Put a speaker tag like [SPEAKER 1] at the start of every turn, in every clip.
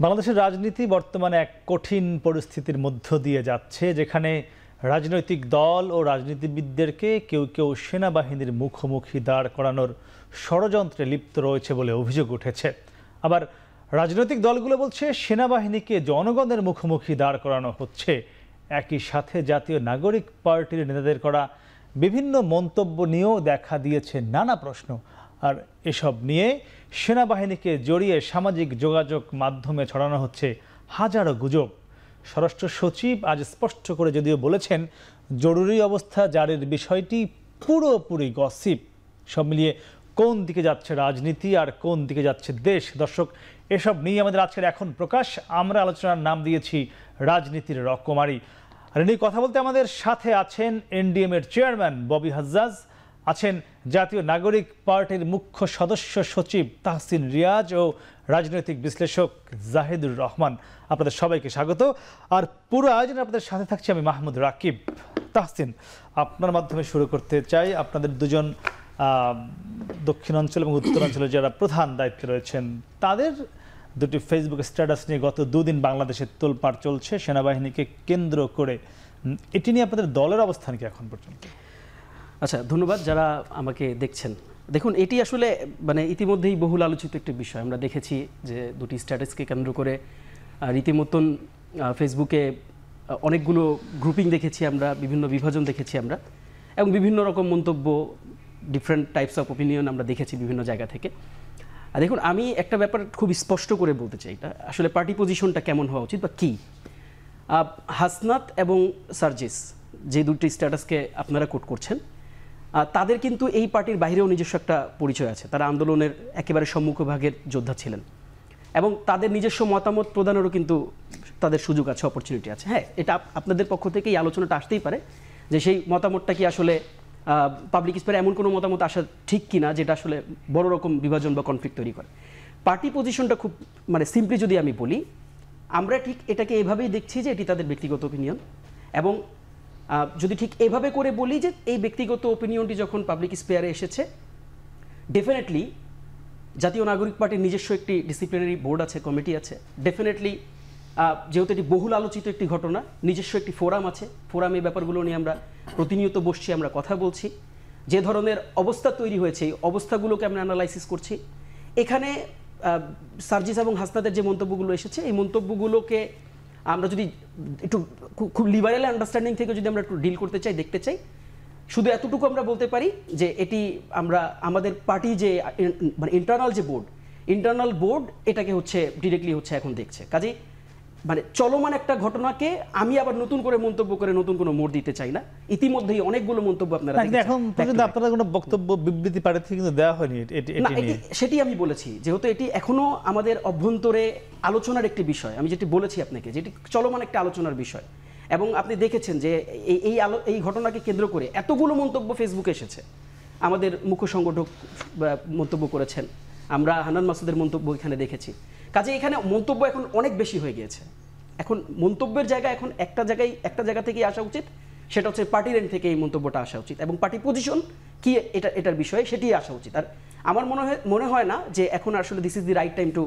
[SPEAKER 1] বাংলাদেশের রাজনীতি বর্তমানে এক কঠিন পরিস্থিতির মধ্য দিয়ে যাচ্ছে, যেখানে রাজনৈতিক দল ও রাজনীতিবিদদেরকে কেউ কেউ সেনাবাহিনীর মুখোমুখি দাঁড় করানোর ষড়যন্ত্রে লিপ্ত রয়েছে বলে অভিযোগ উঠেছে। আবার রাজনৈতিক দলগুলো বলছে সেনাবাহিনীকে জনগণের মুখোমুখি দাঁড় করানো হচ্ছে। একই সাথে জাতীয় নাগরিক পার্টির নেতাদের করা বিভিন্ন মন্তব্য নিয়েও দেখা দিয়েছে নানা প্রশ্ন। আর এসব নিয়ে সেনাবাহিনীকে জড়িয়ে সামাজিক যোগাযোগ মাধ্যমে ছড়ানো হচ্ছে হাজারো গুজব। স্বরাষ্ট্র সচিব আজ স্পষ্ট করে যদিও বলেছেন, জরুরি অবস্থা জারির বিষয়টি পুরোপুরি গসিপ। সব মিলিয়ে কোন দিকে যাচ্ছে রাজনীতি আর কোন দিকে যাচ্ছে দেশ? দর্শক, এসব নিয়ে আমাদের আজকের এখন প্রকাশ। আমরা আলোচনার নাম দিয়েছি রাজনীতির রকমারি। আর নিয়ে কথা বলতে আমাদের সাথে আছেন এনডিএম এর চেয়ারম্যান ববি হাজ্জাজ, আছেন জাতীয় নাগরিক পার্টির মুখ্য সদস্য সচিব তাহসিন রিয়াজ ও রাজনৈতিক বিশ্লেষক জাহিদুর রহমান। আপনাদের সবাইকে স্বাগত। আর পুরো আয়োজনে আপনাদের সাথে থাকছি আমি মাহমুদ রাকিব। তাহসিন, আপনার মাধ্যমে শুরু করতে চাই। আপনাদের দুজন দক্ষিণাঞ্চল এবং উত্তরাঞ্চলে যারা প্রধান দায়িত্বে রয়েছেন, তাদের দুটি ফেসবুক স্ট্যাটাস নিয়ে গত দুদিন বাংলাদেশে তোলপাড় চলছে সেনাবাহিনীকে কেন্দ্র করে। এটি নিয়ে আপনাদের দলের অবস্থান কি এখন পর্যন্ত?
[SPEAKER 2] আচ্ছা, ধন্যবাদ যারা আমাকে দেখছেন। দেখুন, এটি আসলে ইতিমধ্যেই বহুল আলোচিত একটি বিষয়। আমরা দেখেছি যে দুটি স্ট্যাটাসকে কেন্দ্র করে রীতিমতন ফেসবুকে অনেকগুলো গ্রুপিং দেখেছি আমরা, বিভিন্ন বিভাজন দেখেছি আমরা, এবং বিভিন্ন রকম মন্তব্য, ডিফারেন্ট টাইপস অফ ওপিনিয়ন আমরা দেখেছি বিভিন্ন জায়গা থেকে। আর দেখুন, আমি একটা ব্যাপার খুব স্পষ্ট করে বলতে চাই, এটা আসলে পার্টি পজিশনটা কেমন হওয়া উচিত বা কী। হাসনাত এবং সার্জিস যে দুটি স্ট্যাটাসকে আপনারা কোট করছেন, তাদের কিন্তু এই পার্টির বাইরেও নিজস্ব একটা পরিচয় আছে। তারা আন্দোলনের একেবারে সম্মুখভাগের যোদ্ধা ছিলেন এবং তাদের নিজস্ব মতামত প্রদানেরও কিন্তু তাদের সুযোগ আছে, অপরচুনিটি আছে। হ্যাঁ, এটা আপনাদের পক্ষ থেকে এই আলোচনাটা আসতেই পারে যে সেই মতামতটা কি আসলে পাবলিক স্পেয়ারে এমন কোনো মতামত আসা ঠিক কিনা যেটা আসলে বড় রকম বিভাজন বা কনফ্লিক্ট তৈরি করে। পার্টি পজিশনটা খুব সিম্পলি যদি আমি বলি, আমরা ঠিক এটাকে এভাবেই দেখছি যে এটি তাদের ব্যক্তিগত ওপিনিয়ন, এবং যদি ঠিক এভাবে করে বলি যে এই ব্যক্তিগত ওপিনিয়নটি যখন পাবলিক স্পেয়ারে এসেছে, ডেফিনেটলি জাতীয় নাগরিক পার্টির নিজস্ব একটি ডিসিপ্লিনারি বোর্ড আছে, কমিটি আছে। ডেফিনেটলি যেহেতু এটি বহুল আলোচিত একটি ঘটনা, নিজস্ব একটি ফোরাম আছে। ফোরামে ব্যাপারগুলো নিয়ে আমরা প্রতিনিয়ত বসছি, আমরা কথা বলছি। যে ধরনের অবস্থা তৈরি হয়েছে এই অবস্থাগুলোকে আমরা অ্যানালাইসিস করছি। এখানে সার্জিস এবং হাসনাতের যে মন্তব্যগুলো এসেছে, এই মন্তব্যগুলোকে আমরা যদি একটু খুব লিবারেল আন্ডারস্ট্যান্ডিং থেকে যদি আমরা একটু ডিল করতে চাই, দেখতে চাই, শুধু এতটুকু আমরা বলতে পারি যে এটি আমরা আমাদের পার্টি যে ইন্টারনাল বোর্ড এটাকে ডিরেক্টলি এখন দেখছে। কাজেই চলমান একটা ঘটনাকে আমি আবার নতুন করে মন্তব্য করে নতুন কোনো মোড় দিতে চাই না। ইতিমধ্যেই অনেকগুলো মন্তব্য আপনারা
[SPEAKER 1] এখন পর্যন্ত আপনারা কোনো বক্তব্য বিবৃতি পারে থেকে কিন্তু দেওয়া হয়নি।
[SPEAKER 2] সেটি আমি বলেছি, যেহেতু এটি এখনো আমাদের অভ্যন্তরে আলোচনার একটি বিষয়। আমি যেটি বলেছি আপনাকে, যেটি চলমান একটা আলোচনার বিষয়, এবং আপনি দেখেছেন যে এই ঘটনাকে কেন্দ্র করে এতগুলো মন্তব্য ফেসবুকে এসেছে। আমাদের মুখ্য সংগঠক মন্তব্য করেছেন, আমরা হান্নান মাসুদের মন্তব্য এখানে দেখেছি। কাজে এখানে মন্তব্য এখন অনেক বেশি হয়ে গিয়েছে। এখন মন্তব্যের জায়গা এখন একটা জায়গা থেকেই আসা উচিত, সেটা হচ্ছে পার্টির এন্ড থেকে এই মন্তব্যটা আসা উচিত, এবং পার্টি পজিশন কি এটার বিষয়ে সেটি আসা উচিত। আর আমার মনে হয় না যে এখন আসলে this is the right time to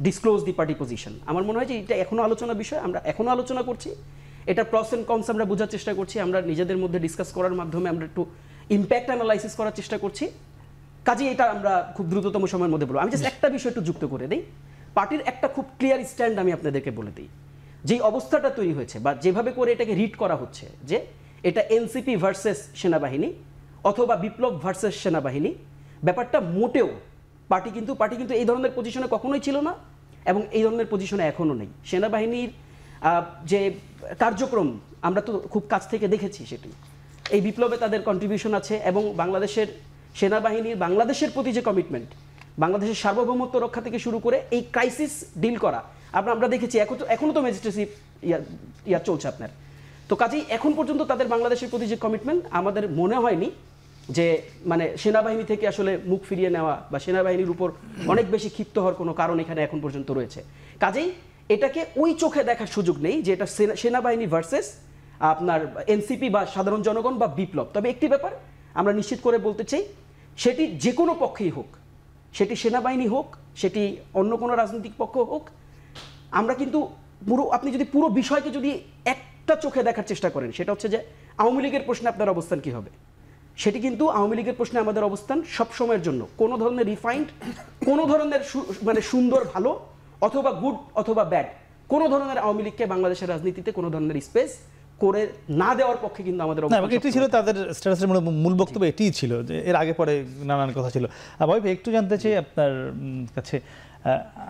[SPEAKER 2] disclose the party position. আমার মনে হয় যে এটা এখনো আলোচনার বিষয়, আমরা এখনো আলোচনা করছি। এটা প্রস এন্ড কনস আমরা বোঝার চেষ্টা করছি, আমরা নিজেদের মধ্যে ডিসকাস করার মাধ্যমে আমরা একটু ইম্প্যাক্ট অ্যানালাইসিস করার চেষ্টা করছি। কাজে এটা আমরা খুব দ্রুততম সময়ের মধ্যে বলবো। আমি জাস্ট একটা বিষয় একটু যুক্ত করে দিই। পার্টির একটা খুব ক্লিয়ার স্ট্যান্ড আমি আপনাদেরকে বলে দিই। যেই অবস্থাটা তৈরি হয়েছে বা যেভাবে করে এটাকে রিড করা হচ্ছে যে এটা এনসিপি ভার্সেস সেনাবাহিনী অথবা বিপ্লব ভার্সেস সেনাবাহিনী, ব্যাপারটা মোটেও পার্টি কিন্তু এই ধরনের পজিশনে কখনোই ছিল না, এবং এই ধরনের পজিশনে এখনও নেই। সেনাবাহিনীর যে কার্যক্রম আমরা তো খুব কাছ থেকে দেখেছি, সেটি এই বিপ্লবে তাদের কন্ট্রিবিউশন আছে, এবং বাংলাদেশের সেনাবাহিনীর বাংলাদেশের প্রতি যে কমিটমেন্ট, বাংলাদেশের সার্বভৌমত্ব রক্ষা থেকে শুরু করে এই ক্রাইসিস ডিল করা, আমরা দেখেছি। এখনো তো ম্যাজিস্ট্রেসি চলছে আপনার। তো কাজেই এখন পর্যন্ত তাদের বাংলাদেশের প্রতি যে কমিটমেন্ট, আমাদের মনে হয়নি যে সেনাবাহিনী থেকে আসলে মুখ ফিরিয়ে নেওয়া বা সেনাবাহিনীর উপর অনেক বেশি ক্ষিপ্ত হওয়ার কোনো কারণ এখানে এখন পর্যন্ত রয়েছে। কাজেই এটাকে ওই চোখে দেখার সুযোগ নেই যে এটা সেনাবাহিনী ভার্সেস আপনার এনসিপি বা সাধারণ জনগণ বা বিপ্লব। তবে একটি ব্যাপার আমরা নিশ্চিত করে বলতে চাই, সেটি যে কোনো পক্ষেই হোক, সেটি সেনাবাহিনী হোক, সেটি অন্য কোনো রাজনৈতিক পক্ষ হোক, আমরা কিন্তু আপনি যদি পুরো বিষয়কে যদি একটা চোখে দেখার চেষ্টা করেন, সেটা হচ্ছে যে আওয়ামী লীগের প্রশ্নে আপনার অবস্থান কি হবে। সেটি কিন্তু আওয়ামী লীগের প্রশ্নে আমাদের অবস্থান সব সময়ের জন্য কোনো ধরনের রিফাইন্ড, কোনো ধরনের মানে সুন্দর ভালো অথবা গুড অথবা ব্যাড, কোনো ধরনের আওয়ামী লীগকে বাংলাদেশের রাজনীতিতে কোনো ধরনের স্পেস করে না দেওয়ার পক্ষে কিন্তু আমাদের অবস্থান।
[SPEAKER 1] এটি ছিল তাদের স্ট্যাটাসের মূল বক্তব্য, এটিই ছিল যে এর আগে পরে নানান কথা ছিল। ভাই একটু জানতে চাই আপনার কাছে,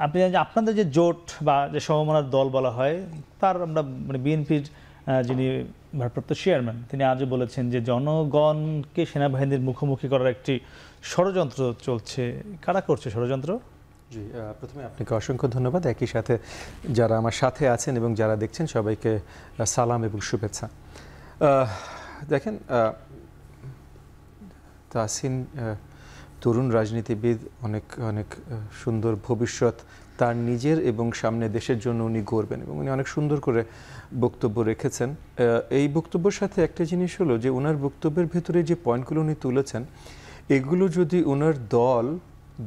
[SPEAKER 1] আপনি আপনাদের যে জোট বা যে সমমনার দল বলা হয়, তার আমরা মানে বিএনপির যিনি ভারপ্রাপ্ত চেয়ারম্যান তিনি আজও বলেছেন যে জনগণকে সেনাবাহিনীর মুখোমুখি করার একটি ষড়যন্ত্র চলছে। কারা করছে ষড়যন্ত্র?
[SPEAKER 3] জি, প্রথমে আপনাকে অসংখ্য ধন্যবাদ। একই সাথে যারা আমার সাথে আছেন এবং যারা দেখছেন সবাইকে সালাম এবং শুভেচ্ছা। দেখেন, তাসিন তরুণ রাজনীতিবিদ, অনেক অনেক সুন্দর ভবিষ্যৎ তার নিজের এবং সামনে দেশের জন্য উনি গড়বেন এবং উনি অনেক সুন্দর করে বক্তব্য রেখেছেন। এই বক্তব্যের সাথে একটা জিনিস হলো যে ওনার বক্তব্যের ভেতরে যে পয়েন্টগুলো উনি তুলেছেন, এগুলো যদি ওনার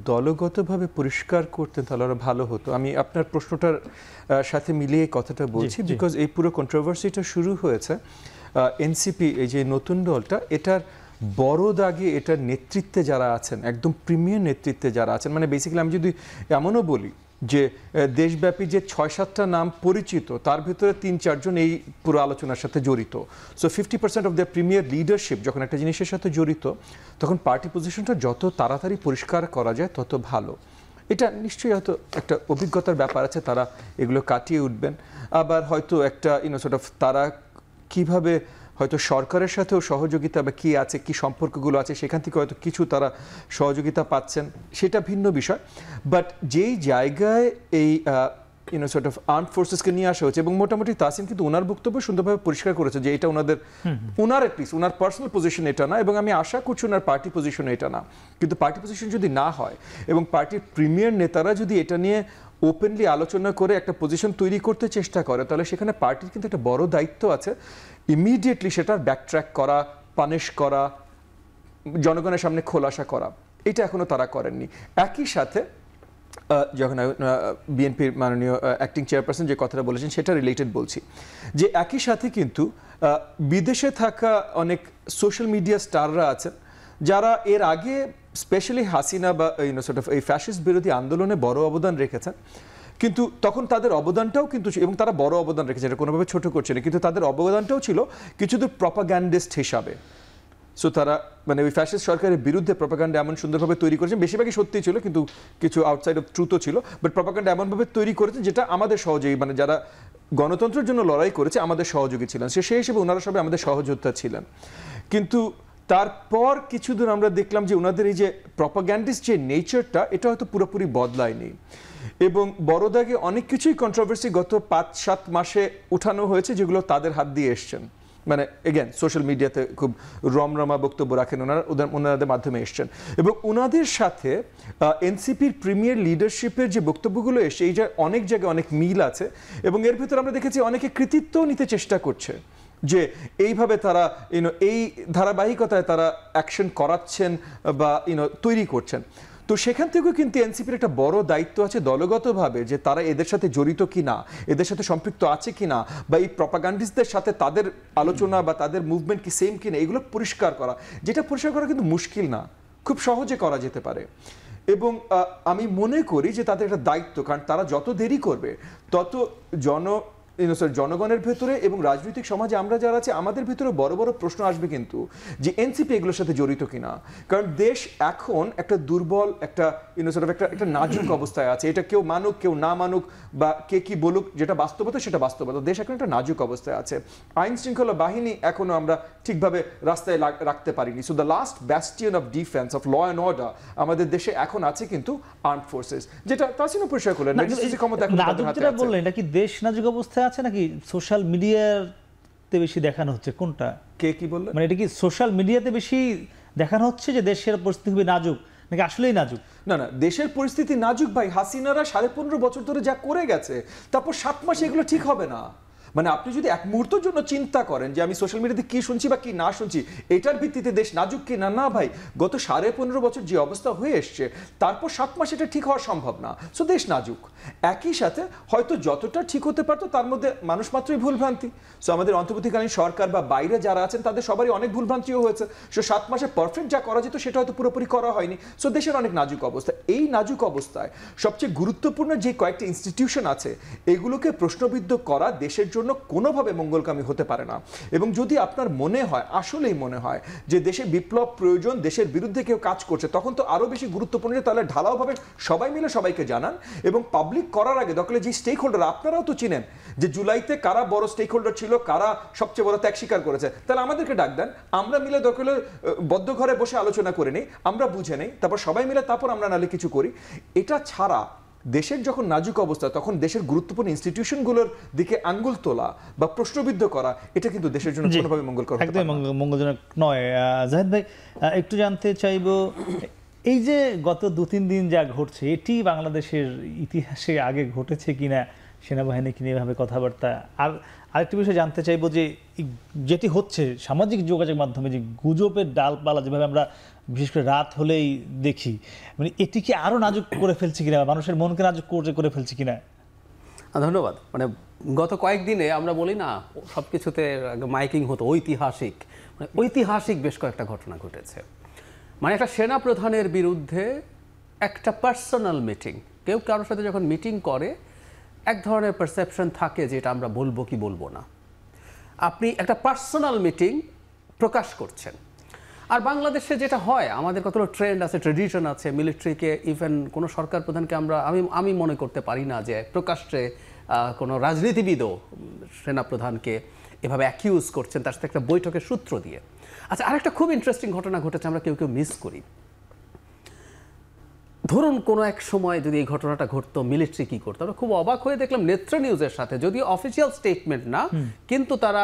[SPEAKER 3] দলগতভাবে পরিষ্কার করতেন তাহলে আরো ভালো হতো। আমি আপনার প্রশ্নটার সাথে মিলিয়ে কথাটা বলছি, বিকজ এই পুরো কন্ট্রোভার্সিটা শুরু হয়েছে এনসিপি, এই যে নতুন দলটা, এটার বড় দাগে এটার নেতৃত্বে যারা আছেন, একদম প্রিমিয়ার নেতৃত্বে যারা আছেন, মানে বেসিক্যালি আমি যদি এমনও বলি যে দেশব্যাপী যে ৬-৭টা নাম পরিচিত, তার ভিতরে ৩-৪ জন এই পুরো আলোচনার সাথে জড়িত। So 50% of the premier leadership যখন একটা জিনিসের সাথে জড়িত, তখন পার্টি পজিশনটা যত তাড়াতাড়ি পরিষ্কার করা যায় তত ভালো। এটা নিশ্চয়ই হয়তো একটা অভিজ্ঞতার ব্যাপার আছে, তারা এগুলো কাটিয়ে উঠবেন। আবার হয়তো একটা তারা কিভাবে হয়তো সরকারের সাথেও সহযোগিতা বা কী আছে, কী সম্পর্কগুলো আছে, সেখান থেকে হয়তো কিছু তারা সহযোগিতা পাচ্ছেন, সেটা ভিন্ন বিষয়। বাট যেই জায়গায় এই আর্মড ফোর্সেসকে নিয়ে আসা হচ্ছে, এবং মোটামুটি তাসিন কিন্তু ওনার বক্তব্য সুন্দরভাবে পরিষ্কার করেছে যে এটা ওনার অ্যাটলিস্ট ওনার পার্সোনাল পজিশন এটা না, এবং আমি আশা করছি ওনার পার্টি পজিশন এটা না। কিন্তু পার্টি পজিশন যদি না হয় এবং পার্টির প্রিমিয়ার নেতারা যদি এটা নিয়ে ওপেনলি আলোচনা করে একটা পজিশন তৈরি করতে চেষ্টা করে, তাহলে সেখানে পার্টির কিন্তু একটা বড় দায়িত্ব আছে ইমিডিয়েটলি সেটার ব্যাকট্র্যাক করা, পানিশ করা, জনগণের সামনে খোলাসা করা। এটা এখনো তারা করেননি। একই সাথে যখন বিএনপির মাননীয় অ্যাক্টিং চেয়ারপারসন যে কথাটা বলেছেন সেটা রিলেটেড বলছি, যে একই সাথে কিন্তু বিদেশে থাকা অনেক সোশ্যাল মিডিয়া স্টাররা আছেন যারা এর আগে স্পেশালি হাসিনা বা এই ফ্যাসিস্ট বিরোধী আন্দোলনে বড় অবদান রেখেছেন, কিন্তু তখন তাদের অবদানটাও কিন্তু, এবং তারা বড় অবদান রেখেছে, এটা কোনোভাবে ছোট করছে না, কিন্তু তাদের অবদানটাও ছিল কিছুদূর প্রপাগ্যান্ডিস্ট হিসাবে। সো তারা মানে ওই ফ্যাসিস্ট সরকারের বিরুদ্ধে প্রপাগান্ডা এমন সুন্দরভাবে তৈরি করেছেন, বেশিরভাগই সত্যি ছিল কিন্তু কিছু আউটসাইড অফ ট্রুথও ছিল, বাট প্রপাগান্ডা এমনভাবে তৈরি করেছে যেটা আমাদের সহযোগী, মানে যারা গণতন্ত্রের জন্য লড়াই করেছে আমাদের সহযোগী ছিলেন, সেই হিসেবে ওনারা সবাই আমাদের সহযোদ্ধা ছিলেন। কিন্তু তারপর কিছুদিন আমরা দেখলাম যে ওনাদের এই যে প্রপাগ্যান্ডিস্ট যে নেচারটা, এটা হয়তো পুরোপুরি বদলায়নি, এবং বড় দাগে অনেক কিছুই কন্ট্রোভার্সি গত 5-7 মাসে উঠানো হয়েছে যেগুলো তাদের হাত দিয়ে এসছেন। মানে এগেন সোশ্যাল মিডিয়াতে খুব রমরমা বক্তব্য রাখেন ওনাদের মাধ্যমে এসছেন, এবং ওনাদের সাথে এনসিপির প্রিমিয়ার লিডারশিপের যে বক্তব্যগুলো এসছে, এই যে অনেক জায়গায় অনেক মিল আছে, এবং এর ভিতরে আমরা দেখেছি অনেকে কৃতিত্বও নিতে চেষ্টা করছে যে এইভাবে তারা এই ধারাবাহিকতায় তারা অ্যাকশন করাচ্ছেন বা তৈরি করছেন। তো সেখান থেকেও কিন্তু এনসিপির একটা বড় দায়িত্ব আছে দলগতভাবে, যে তারা এদের সাথে জড়িত কিনা, এদের সাথে সম্পৃক্ত আছে কিনা, বা এই প্রপাগান্ডিস্টদের সাথে তাদের আলোচনা বা তাদের মুভমেন্ট কি সেম কিনা, এগুলো পরিষ্কার করা, যেটা পরিষ্কার করা কিন্তু মুশকিল না, খুব সহজে করা যেতে পারে। এবং আমি মনে করি যে তাদের একটা দায়িত্ব, কারণ তারা যত দেরি করবে তত জনগণের ভেতরে এবং রাজনৈতিক সমাজে আমরা যারা আছে আমাদের ভিতরে বড় বড় প্রশ্ন আসবে কিন্তু, যে এনসিপি এগুলোর সাথে জড়িত কিনা। কারণ দেশ এখন একটা দুর্বল, একটা একটা নাজুক অবস্থায় আছে, এটা কেউ মানুক কেউ না মানুক বা কে কি বলুক, যেটা বাস্তবতা সেটা বাস্তবতা, দেশ এখন একটা নাজুক অবস্থায় আছে। আইন শৃঙ্খলা বাহিনী এখনো আমরা ঠিকভাবে রাস্তায় রাখতে পারিনি। So the last bastion of defence of law and order আমাদের দেশে এখন আছে কিন্তু আর্মড ফোর্সেস, যেটা তাসিনও পরিষ্কার করলেন।
[SPEAKER 1] বললেন এটা কি দেশ নাজুক অবস্থায় আছে নাকি সোশ্যাল মিডিয়াতে বেশি দেখানো হচ্ছে, কোনটা?
[SPEAKER 3] কে কি বললেন?
[SPEAKER 1] মানে এটা কি সোশ্যাল মিডিয়াতে বেশি দেখানো হচ্ছে যে দেশের পরিস্থিতি খুবই নাজুক, নাকি আসলেই নাজুক?
[SPEAKER 3] না না, দেশের পরিস্থিতি নাজুক ভাই। হাসিনারা 15.5 বছর ধরে যা করে গেছে, তারপর 7 মাসে এগুলো ঠিক হবে না।
[SPEAKER 4] মানে আপনি যদি এক মুহূর্তের জন্য চিন্তা করেন যে আমি সোশ্যাল মিডিয়াতে কি শুনছি বা কি না শুনছি, এটার ভিত্তিতে দেশ নাজুক কি না, না ভাই, গত 15.5 বছর যে অবস্থা হয়ে এসছে তারপর 7 মাস এটা ঠিক হওয়া সম্ভব না। সো দেশ নাজুক। একই সাথে হয়তো যতটা ঠিক হতে পারতো তার মধ্যে মানুষ মাত্রই ভুলভ্রান্তি। সো আমাদের অন্তর্বর্তীকালীন সরকার বা বাইরে যারা আছেন তাদের সবারই অনেক ভুলভ্রান্তিও হয়েছে। সো 7 মাসে পারফেক্ট যা করা যেত সেটা হয়তো পুরোপুরি করা হয়নি। সো দেশের অনেক নাজুক অবস্থা। এই নাজুক অবস্থায় সবচেয়ে গুরুত্বপূর্ণ যে কয়েকটি ইনস্টিটিউশন আছে এগুলোকে প্রশ্নবিদ্ধ করা দেশের জন্য কোনোভাবে মঙ্গলকামী হতে পারে না। এবং যদি আপনার মনে হয়, আসলেই মনে হয় যে দেশে বিপ্লব প্রয়োজন, দেশের বিরুদ্ধে কেউ কাজ করছে, তখন তো আরো বেশি গুরুত্বপূর্ণ যে তাহলে ঢালাওভাবে সবাই মিলে সবাইকে জানান এবং পাবলিক করার আগে দখলে যে স্টেক হোল্ডার, আপনারাও তো চিনেন যে জুলাইতে কারা বড় স্টেক হোল্ডার ছিল, কারা সবচেয়ে বড় ত্যাগ স্বীকার করেছে, তাহলে আমাদেরকে ডাক দেন, আমরা মিলে দখলে বদ্ধ ঘরে বসে আলোচনা করে নেই, আমরা বুঝে নেই, তারপর সবাই মিলে তারপর আমরা নালে কিছু করি। এটা ছাড়া দেশের যখন নাজুক অবস্থা তখন দেশের গুরুত্বপূর্ণ ইনস্টিটিউশনগুলোর দিকে আঙ্গুল তোলা বা প্রশ্নবিদ্ধ করা এটা কিন্তু দেশের জন্য কোনোভাবে মঙ্গলকর হতে পারে না।
[SPEAKER 1] একদমই মঙ্গলজনক নয়। জাহিদ ভাই, একটু জানতে চাইবো, এই যে গত 2-3 দিন যা ঘটছে এটি বাংলাদেশের ইতিহাসে আগে ঘটেছে কিনা, সেনাবাহিনী কিনে এভাবে কথাবার্তা? আর আরেকটি বিষয় জানতে চাইবো যে যেটি হচ্ছে সামাজিক যোগাযোগ মাধ্যমে যে গুজবের ডালপালা যেভাবে আমরা বিশেষ করে রাত হলেই দেখি, মানে এটি কি আরো নাজুক করে ফেলছে কিনা, মানুষের মনকে নাজুক করে ফেলছে কিনা?
[SPEAKER 5] ধন্যবাদ। মানে গত কয়েকদিনে আমরা বলি না সব কিছুতে মাইকিং হতো ঐতিহাসিক, মানে ঐতিহাসিক বেশ কয়েকটা ঘটনা ঘটেছে। মানে একটা সেনা প্রধানের বিরুদ্ধে একটা পার্সোনাল মিটিং, কেউ কারোর সাথে যখন মিটিং করে এক ধরনের পারসেপশন থাকে যে এটা আমরা বলবো কি বলবো না। আপনি একটা পার্সোনাল মিটিং প্রকাশ করছেন। আর বাংলাদেশে যেটা হয়, আমাদের কতগুলো ট্রেন্ড আছে, ট্রেডিশন আছে, মিলিটারিকে ইভেন কোনো সরকার প্রধানকে আমি মনে করতে পারি না যে প্রকাশ্যে কোনো রাজনীতিবিদও সেনাপ্রধানকে এভাবে অ্যাকিউজ করছেন তার সাথে একটা বৈঠকের সূত্র দিয়ে। আচ্ছা, আরেকটা খুব ইন্টারেস্টিং ঘটনা ঘটেছে, আমরা কেউ মিস করি। ধরুন কোনো এক সময় যদি এই ঘটনাটা ঘটতো, মিলিটারি কি করতো? আমরা খুব অবাক হয়ে দেখলাম নেত্র নিউজের সাথে, যদিও অফিসিয়াল স্টেটমেন্ট না, কিন্তু তারা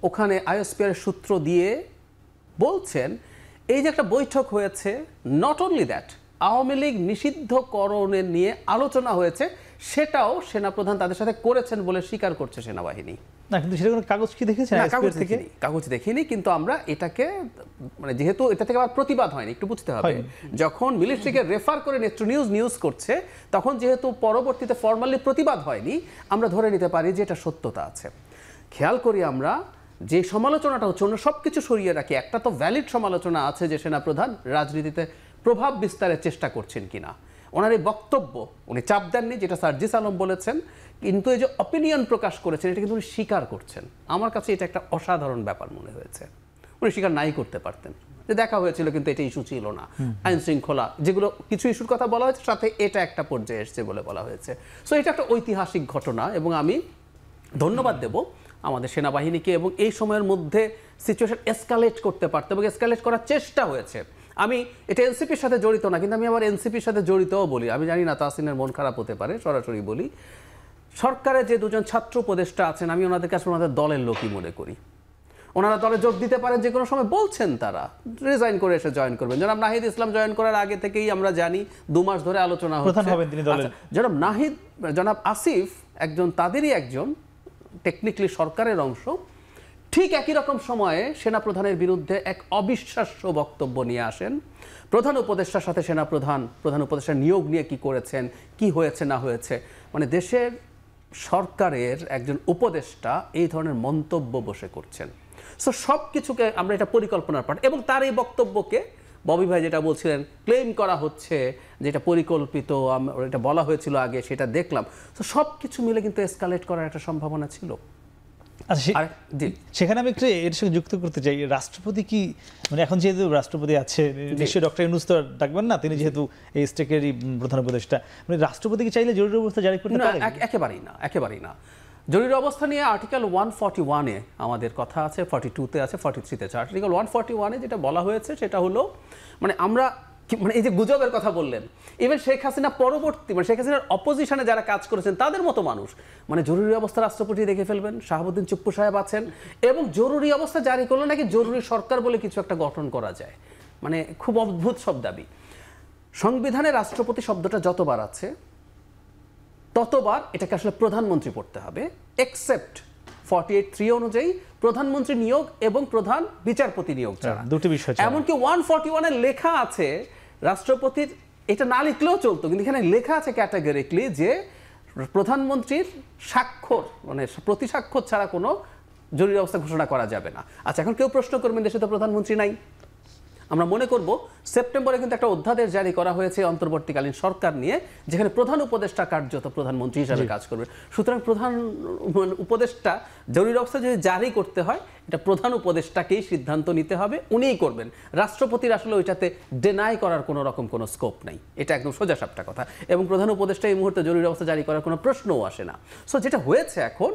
[SPEAKER 5] ওখানে আইএসপিআর সূত্র দিয়ে বলছেন এই যে একটা বৈঠক হয়েছে, not only that, Awami League নিষিদ্ধকরণের নিয়ে আলোচনা হয়েছে, সেটাও সেনাপ্রধান তাদের সাথে করেছেন বলে স্বীকার করছে সেনাবাহিনী।
[SPEAKER 1] না, কিন্তু সেটা কোনো কাগজ কি দেখেছেন?
[SPEAKER 5] কাগজ দেখিনি, কিন্তু আমরা এটাকে মানে যেহেতু এটা থেকে আবার প্রতিবাদ হয়নি, একটু বুঝতে হবে, যখন মিলিটারিকে রেফার করে নেত্র নিউজ করছে তখন যেহেতু পরবর্তীতে ফর্মালি প্রতিবাদ হয়নি, আমরা ধরে নিতে পারি যে এটা সত্যতা আছে। খেয়াল করি আমরা যে সমালোচনাটা হচ্ছে, অন্য সব কিছু সরিয়ে রাখি, একটা তো ভ্যালিড সমালোচনা আছে যে সেনাপ্রধান রাজনীতিতে প্রভাব বিস্তারের চেষ্টা করছেন কিনা। ওনার এই বক্তব্য উনি চাপ দেননি, যেটা সার্জিস আলম বলেছেন, কিন্তু এই যে অপিনিয়ন প্রকাশ করেছেন এটা কিন্তু উনি স্বীকার করছেন। আমার কাছে এটা একটা অসাধারণ ব্যাপার মনে হয়েছে। উনি স্বীকার নাই করতে পারতেন যে দেখা হয়েছিল কিন্তু এটা ইস্যু ছিল না, আইন শৃঙ্খলা যেগুলো কিছু ইস্যুর কথা বলা হয়েছে সাথে এটা একটা পর্যায়ে এসছে বলে বলা হয়েছে। সো এটা একটা ঐতিহাসিক ঘটনা এবং আমি ধন্যবাদ দেব আমাদের সেনাবাহিনীকে, এবং এই সময়ের মধ্যে সিচুয়েশন এসকালেট করতে পারতো এবং এসকালেট করার চেষ্টা হয়েছে। আমি এটা এনসিপির সাথে জড়িত না, কিন্তু আমি আবার এনসিপির সাথে জড়িতও বলি। আমি জানি না তাহসিনের মন খারাপ হতে পারে, সরাসরি বলি, সরকারের যে দুজন ছাত্র উপদেষ্টা আছেন আমি ওনাদের কাছে ওনাদের দলের লোকই মনে করি। ওনারা দলে যোগ দিতে পারেন যে কোনো সময়, বলছেন তারা রিজাইন করে এসে জয়েন করবেন। জনাব নাহিদ ইসলাম জয়েন করার আগে থেকেই আমরা জানি 2 মাস ধরে আলোচনা হচ্ছে। জনাব আসিফ একজন, তাদেরই একজন, টেকনিক্যালি সরকারের অংশ, ঠিক একই রকম সময়ে সেনাপ্রধানের বিরুদ্ধে এক অবিশ্বাস্য বক্তব্য নিয়ে আসেন। প্রধান উপদেষ্টার সাথে প্রধান উপদেষ্টা নিয়োগ নিয়ে কি করেছেন, কি হয়েছে না হয়েছে, মানে দেশের সরকারের একজন উপদেষ্টা এই ধরনের মন্তব্য বসে করছেন। সো সব কিছুকে আমরা এটা পরিকল্পনার পার্ট, এবং তার এই বক্তব্যকে ববি ভাই যেটা বলছিলেন ক্লেম করা হচ্ছে যেটা পরিকল্পিত, এটা বলা হয়েছিল আগে, সেটা দেখলাম। তো সব কিছু মিলে কিন্তু এসকালেট করার একটা সম্ভাবনা ছিল।
[SPEAKER 1] সেখানে আমি একটু এর সঙ্গে যুক্ত করতে চাই, রাষ্ট্রপতি কি মানে এখন যেহেতু রাষ্ট্রপতি আছে, নিশ্চয়ই ডক্টর ইউনূস তো ডাকবেন না, তিনি যেহেতু এই স্টেকেরই প্রধান উপদেষ্টা, মানে রাষ্ট্রপতি কি চাইলে জরুরি অবস্থা জারি করতে পারেন?
[SPEAKER 5] একেবারেই না। জরুরি অবস্থা নিয়ে আর্টিকেল 141-এ আমাদের কথা আছে, 42-তে আছে, 43-তে আছে। আর্টিকেল 141-এ যেটা বলা হয়েছে সেটা হলো, মানে আমরা মানে এই যে গুজবের কথা বললেন, ইভেন শেখ হাসিনা পরবর্তী, মানে শেখ হাসিনার অপোজিশনে যারা কাজ করেছেন তাদের মতো মানুষ মানে জরুরি অবস্থা রাষ্ট্রপতি দেখে ফেলবেন, শাহাবুদ্দিন চুপ্পু সাহেব আছেন, এবং জরুরি অবস্থা জারি করলে নাকি জরুরি সরকার বলে কিছু একটা গঠন করা যায়। মানে খুব অদ্ভুত সব দাবি। সংবিধানে রাষ্ট্রপতি শব্দটা যতবার আছে ততবার এটাকে আসলে প্রধানমন্ত্রী পড়তে হবে, এক্সেপ্ট 48(3) অনুযায়ী প্রধানমন্ত্রী নিয়োগ এবং প্রধান বিচারপতি নিয়োগ ছাড়া।
[SPEAKER 1] দুটি বিষয় ছাড়া।
[SPEAKER 5] এমনকি 141 এর লেখা আছে রাষ্ট্রপতির, এটা না লিখলেও চলতো, কিন্তু এখানে লেখা আছে ক্যাটাগরিক্যালি যে প্রধানমন্ত্রীর স্বাক্ষর মানে প্রতি স্বাক্ষর ছাড়া কোনো জরুরি অবস্থা ঘোষণা করা যাবে না। আচ্ছা, এখন কেউ প্রশ্ন করবেন দেশে তো প্রধানমন্ত্রী নাই। আমরা মনে করব সেপ্টেম্বরে কিন্তু একটা অধ্যাদেশ জারি করা হয়েছে অন্তর্বর্তীকালীন সরকার নিয়ে, যেখানে প্রধান উপদেষ্টা কার্যত প্রধানমন্ত্রী হিসাবে কাজ করবে। সুতরাং প্রধান উপদেষ্টা জরুরি অবস্থা যদি জারি করতে হয়, এটা প্রধান উপদেষ্টাকেই সিদ্ধান্ত নিতে হবে, উনিই করবেন। রাষ্ট্রপতির আসলে ওইটাতে ডেনাই করার কোনো রকম কোনো স্কোপ নেই, এটা একদম সোজাসাপটা কথা। এবং প্রধান উপদেষ্টা এই মুহূর্তে জরুরি অবস্থা জারি করার কোনো প্রশ্নও আসে না। সো যেটা হয়েছে এখন,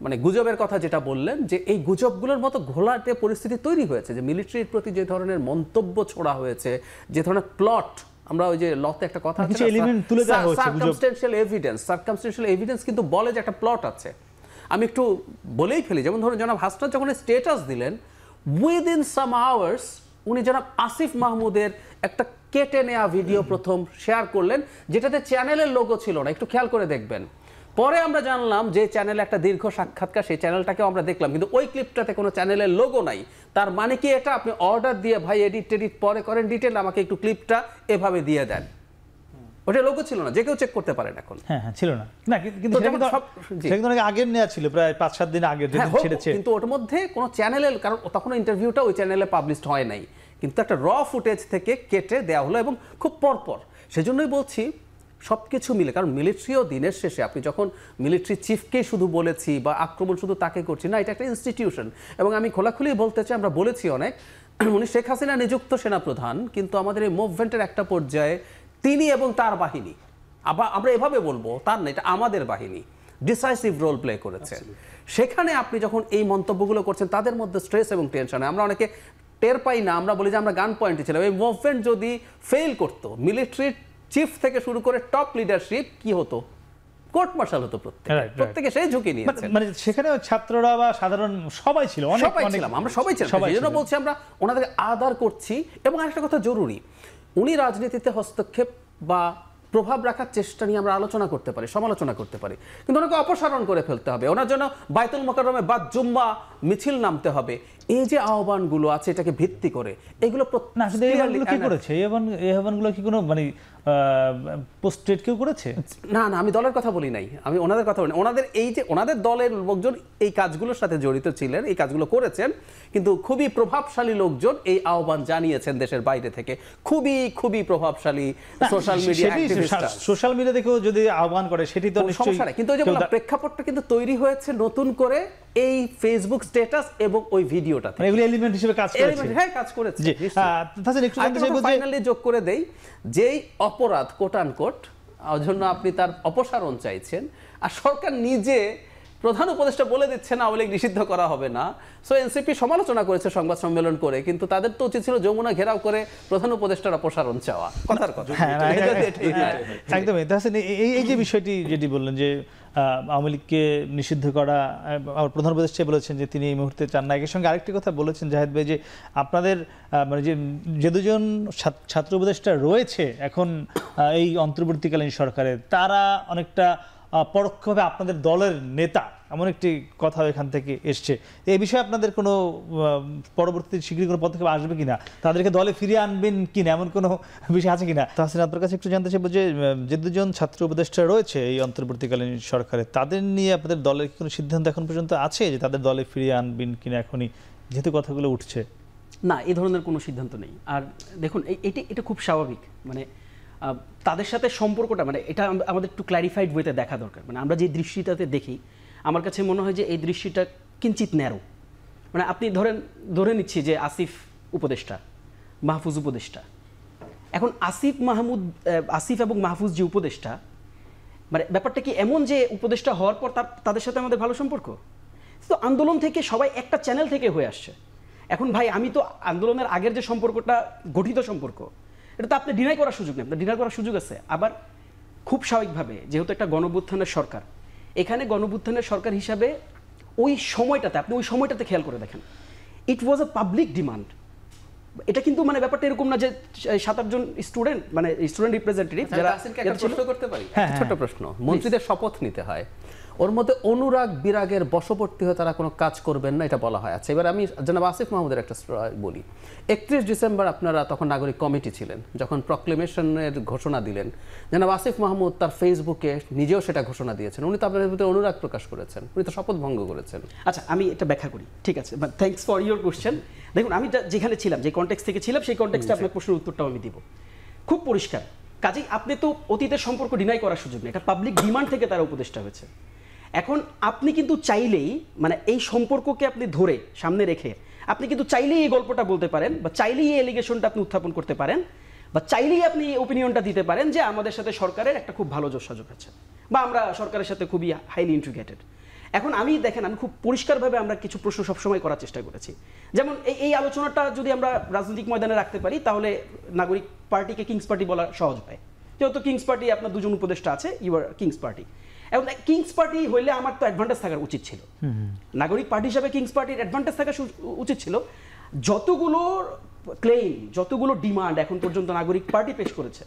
[SPEAKER 5] মানে গুজবের কথা যেটা বললেন, যে এই গুজবগুলোর মতো ঘোলাটে পরিস্থিতি তৈরি হয়েছে, যে মিলিটারির প্রতি যে ধরনের মন্তব্য ছোড়া হয়েছে, যে ধরনের প্লট, আমরা ওই যে লতে একটা কথা আছে সার্কামস্টেন্সিয়াল এভিডেন্স কিন্তু বলে যে একটা প্লট আছে। আমি একটু বলেই ফেলি, যেমন ধরুন জনাব হাসনাত যখন স্টেটাস দিলেন, উইদিন সাম আওয়ার্স উনি জনাব আসিফ মাহমুদের একটা কেটে নেওয়া ভিডিও প্রথম শেয়ার করলেন, যেটাতে চ্যানেলের লোগো ছিল না, একটু খেয়াল করে দেখবেন। পরে আমরা জানলাম যে চ্যানেলে একটা দীর্ঘ সাক্ষাৎকার, সেই চ্যানেলটাকেও আমরা দেখলাম, কিন্তু ওই ক্লিপটাতে কোনো চ্যানেলের লোগো নাই। তার মানে কি এটা আপনি অর্ডার দিয়ে ভাই এডিট পরে করেন, ডিটেল আমাকে একটু ক্লিপটা এভাবে দিয়ে দেন, ওটা লোগো ছিল না, যে কেউ চেক করতে পারেন এখন।
[SPEAKER 1] হ্যাঁ ছিল না, না কিন্তু সেটা আগের নেওয়া ছিল, প্রায় 5-7 দিন আগে ছেড়েছে,
[SPEAKER 5] কিন্তু ওর মধ্যে কোনো চ্যানেলের, কারণ তখন ইন্টারভিউটা ওই চ্যানেলে পাবলিশড হয় নাই, কিন্তু একটা র ফুটেজ থেকে কেটে দেওয়া হলো এবং খুব পরপর। সেজন্যই বলছি সব কিছু মিলে, কারণ মিলিটারিও দিনের শেষে, আপনি যখন মিলিটারি চিফকে শুধু বলেছি বা আক্রমণ শুধু তাকে করছি না, এটা একটা ইনস্টিটিউশন। এবং আমি খোলাখুলি বলতে চাই, আমরা বলেছি অনেক, উনি শেখ হাসিনা নিযুক্ত সেনাপ্রধান, কিন্তু আমাদের এই মুভমেন্টের একটা পর্যায়ে তিনি এবং তার বাহিনী, আবার আমরা এভাবে বলবো, তার না, এটা আমাদের বাহিনী ডিসাইসিভ রোল প্লে করেছে। সেখানে আপনি যখন এই মন্তব্যগুলো করছেন, তাদের মধ্যে স্ট্রেস এবং টেনশন, আমরা অনেকে টের পাই না, আমরা বলি যে আমরা গান পয়েন্টে ছিলাম। এই মুভমেন্ট যদি ফেল করতো, মিলিটারির চিফ থেকে শুরু করে টপ লিডারশিপ কি হতো, কোর্ট মার্শাল হতো প্রত্যেকে সেই ঝুঁকি নিয়েছে।
[SPEAKER 1] মানে সেখানে ছাত্ররা বা সাধারণ সবাই ছিল,
[SPEAKER 5] সবাই ছিলাম, আমরা সবাই ছিলাম। এই জন্য বলছি আমরা ওনাদেরকে আদর করছি। এবং আরেকটা কথা জরুরি, উনি রাজনীতিতে হস্তক্ষেপ বা প্রভাব রাখার চেষ্টা নিয়ে আমরা আলোচনা করতে পারি, সমালোচনা করতে পারি, কিন্তু ওনাকে অপসারণ করে ফেলতে হবে, ওনার জন্য বাইতুল মোকাররমে বাদ জুম্মা মিছিল নামতে হবে। এই যে আহ্বানগুলো আছে, এটাকে ভিত্তি করে এগুলো
[SPEAKER 1] কি করেছে, এই আহ্বানগুলো কি কোনো মানে পোস্টেড কেউ করেছে?
[SPEAKER 5] না না, আমি দলের কথা বলি নাই, আমি ওনাদের কথা বলি। ওনাদের এই যে ওনাদের দলের লোকজন এই কাজগুলোর সাথে জড়িত ছিলেন, এই কাজগুলো করেছেন, কিন্তু খুবই প্রভাবশালী লোকজন এই আহ্বান জানিয়েছেন দেশের বাইরে থেকে, খুবই খুবই প্রভাবশালী সোশ্যাল মিডিয়া অ্যাক্টিভিস্টরা।
[SPEAKER 1] সোশ্যাল মিডিয়া থেকেও যদি আহ্বান করে সেটি তো
[SPEAKER 5] সমস্যা নেই, কিন্তু ওই যে প্রেক্ষাপটটা কিন্তু তৈরি হয়েছে নতুন করে এই ফেসবুক স্ট্যাটাস এবং ওই ভিডিওটা,
[SPEAKER 1] এগুলো এলিমেন্ট হিসেবে কাজ করেছে।
[SPEAKER 5] হ্যাঁ, কাজ করেছে।
[SPEAKER 1] একটু জানতে চাইবো,
[SPEAKER 5] ফাইনালি যোগ করে দেই, যেই অপরাধ কোট আনকোট জন্য আপনি তার অপসারণ চাইছেন, আর সরকার নিজে প্রধান উপদেষ্টা বলে দিচ্ছে না, আওয়ামী লীগ নিষিদ্ধ করা হবে না। সো এনসিপি সমালোচনা করেছে সংবাদ সম্মেলন করে, কিন্তু তাদের তো উচিত ছিল যমুনা ঘেরাও করে প্রধান উপদেষ্টার অপসারণ চাওয়া, কথার কথা।
[SPEAKER 1] একদমই। এই যে বিষয়টি যেটি বললেন যে আওয়ামী লীগকে নিষিদ্ধ করা, প্রধান উপদেষ্টা বলেছেন যে তিনি এই মুহূর্তে চান না। এর সঙ্গে আরেকটি কথা বলেছেন জাহেদ ভাই, যে আপনাদের মানে যে দুজন ছাত্র উপদেষ্টা রয়েছে এখন এই অন্তর্বর্তীকালীন সরকারে, তারা অনেকটা পরোক্ষভাবে আপনাদের দলের নেতা, এমন একটি কথা এখান থেকে এসছে। এই বিষয়ে আপনাদের কোনো পরবর্তী শীঘ্রই কোনো পদক্ষেপ আসবে কিনা, তাদেরকে দলে ফিরিয়ে আনবেন কিনা, এমন কোনো বিষয় আছে কিনা? তাহসিন, আপনার কাছে একটু জানতে চাইবো যে দুজন ছাত্র উপদেষ্টা রয়েছে এই অন্তর্বর্তীকালীন সরকারে, তাদের নিয়ে আপনাদের দলের কি কোনো সিদ্ধান্ত এখন পর্যন্ত আছে যে তাদের দলে ফিরিয়ে আনবেন কিনা এখনই, যেহেতু কথাগুলো উঠছে?
[SPEAKER 2] না, এই ধরনের কোনো সিদ্ধান্ত নেই। আর দেখুন, এটা খুব স্বাভাবিক, মানে তাদের সাথে সম্পর্কটা, মানে এটা আমাদের একটু ক্ল্যারিফাইড ওয়েতে দেখা দরকার। মানে আমরা যে দৃষ্টিটাতে দেখি, আমার কাছে মনে হয় যে এই দৃষ্টিটা কিঞ্চিত ন্যারো। মানে আপনি ধরে নিচ্ছি যে আসিফ উপদেষ্টা, মাহফুজ উপদেষ্টা। এখন আসিফ এবং মাহফুজ যে উপদেষ্টা, মানে ব্যাপারটা কি এমন যে উপদেষ্টা হওয়ার পর তাদের সাথে আমাদের ভালো সম্পর্ক? তো আন্দোলন থেকে সবাই একটা চ্যানেল থেকে হয়ে আসছে। এখন ভাই, আমি তো আন্দোলনের আগের যে সম্পর্কটা, গঠিত সম্পর্ক, এটা তো আপনি ডিনাই করার সুযোগ নেই, আপনার ডিনাই করার সুযোগ আছে। আবার খুব স্বাভাবিকভাবে, যেহেতু একটা গণঅভ্যুত্থানের সরকার, এখানে গণঅভ্যুত্থানের সরকার হিসাবে ওই সময়টাতে খেয়াল করে দেখেন, ইট ওয়াজ আ পাবলিক ডিমান্ড। এটা কিন্তু মানে ব্যাপারটা এরকম না যে 7-8 জন স্টুডেন্ট, মানে স্টুডেন্ট রিপ্রেজেন্টেটিভ যারা।
[SPEAKER 5] প্রশ্ন করতে পারি, ছোট প্রশ্ন। মন্ত্রীদের শপথ নিতে হয়, ওর মধ্যে অনুরাগ বিরাগের বশবর্তী হয়ে তারা কোনো কাজ করবেন না এটা বলা হয়। আচ্ছা, এবার আমি জনাব আসিফ মাহমুদের একটা বলি। 31 ডিসেম্বর আপনারা তখন নাগরিক কমিটি ছিলেন, যখন প্রক্লেমেশনের ঘোষণা দিলেন, জনাব আসিফ মাহমুদ তার ফেসবুকে নিজেও সেটা ঘোষণা দিয়েছেন। উনি তো আপনাদের প্রতি অনুরাগ প্রকাশ করেছেন, উনি তো শপথ ভঙ্গ করেছেন।
[SPEAKER 2] আচ্ছা, আমি এটা ব্যাখ্যা করি, ঠিক আছে, but thanks for your question. দেখুন, আমি যেখানে ছিলাম, যে কনটেক্সট থেকে ছিলাম, সেই কনটেক্সটে আপনার প্রশ্নের উত্তরটাও আমি দিব, খুব পরিষ্কার। কাজেই আপনি তো অতীতের সম্পর্ক ডিনাই করার সুযোগ নেই, এটা পাবলিক ডিমান্ড থেকে তারা উপদেষ্টা হয়েছে। এখন আপনি কিন্তু চাইলেই, মানে এই সম্পর্ককে আপনি ধরে সামনে রেখে আপনি কিন্তু চাইলেই এই গল্পটা বলতে পারেন, বা চাইলেই এই এলিগেশনটা আপনি উত্থাপন করতে পারেন, বা চাইলেই আপনি এই ওপিনিয়নটা দিতে পারেন যে আমাদের সাথে সরকারের একটা খুব ভালো যোগাযোগ আছে, বা আমরা সরকারের সাথে খুবই হাইলি ইন্টিগ্রেটেড। এখন আমি দেখেন, আমি খুব পরিষ্কারভাবে আমরা কিছু প্রশ্ন সবসময় করার চেষ্টা করেছি। যেমন এই আলোচনাটা যদি আমরা রাজনৈতিক ময়দানে রাখতে পারি, তাহলে নাগরিক পার্টিকে কিংস পার্টি বলা সহজ হয়। যেহেতু কিংস পার্টি আপনার দুজন উপদেষ্টা আছে, ইউ আর কিংস পার্টি। এবং কিংস পার্টি হইলে আমার তো অ্যাডভান্টেজ থাকার উচিত ছিল, নাগরিক পার্টি হিসাবে কিংস পার্টির অ্যাডভান্টেজ থাকা উচিত ছিল। যতগুলো ক্লেইম, যতগুলো ডিমান্ড এখন পর্যন্ত নাগরিক পার্টি পেশ করেছে,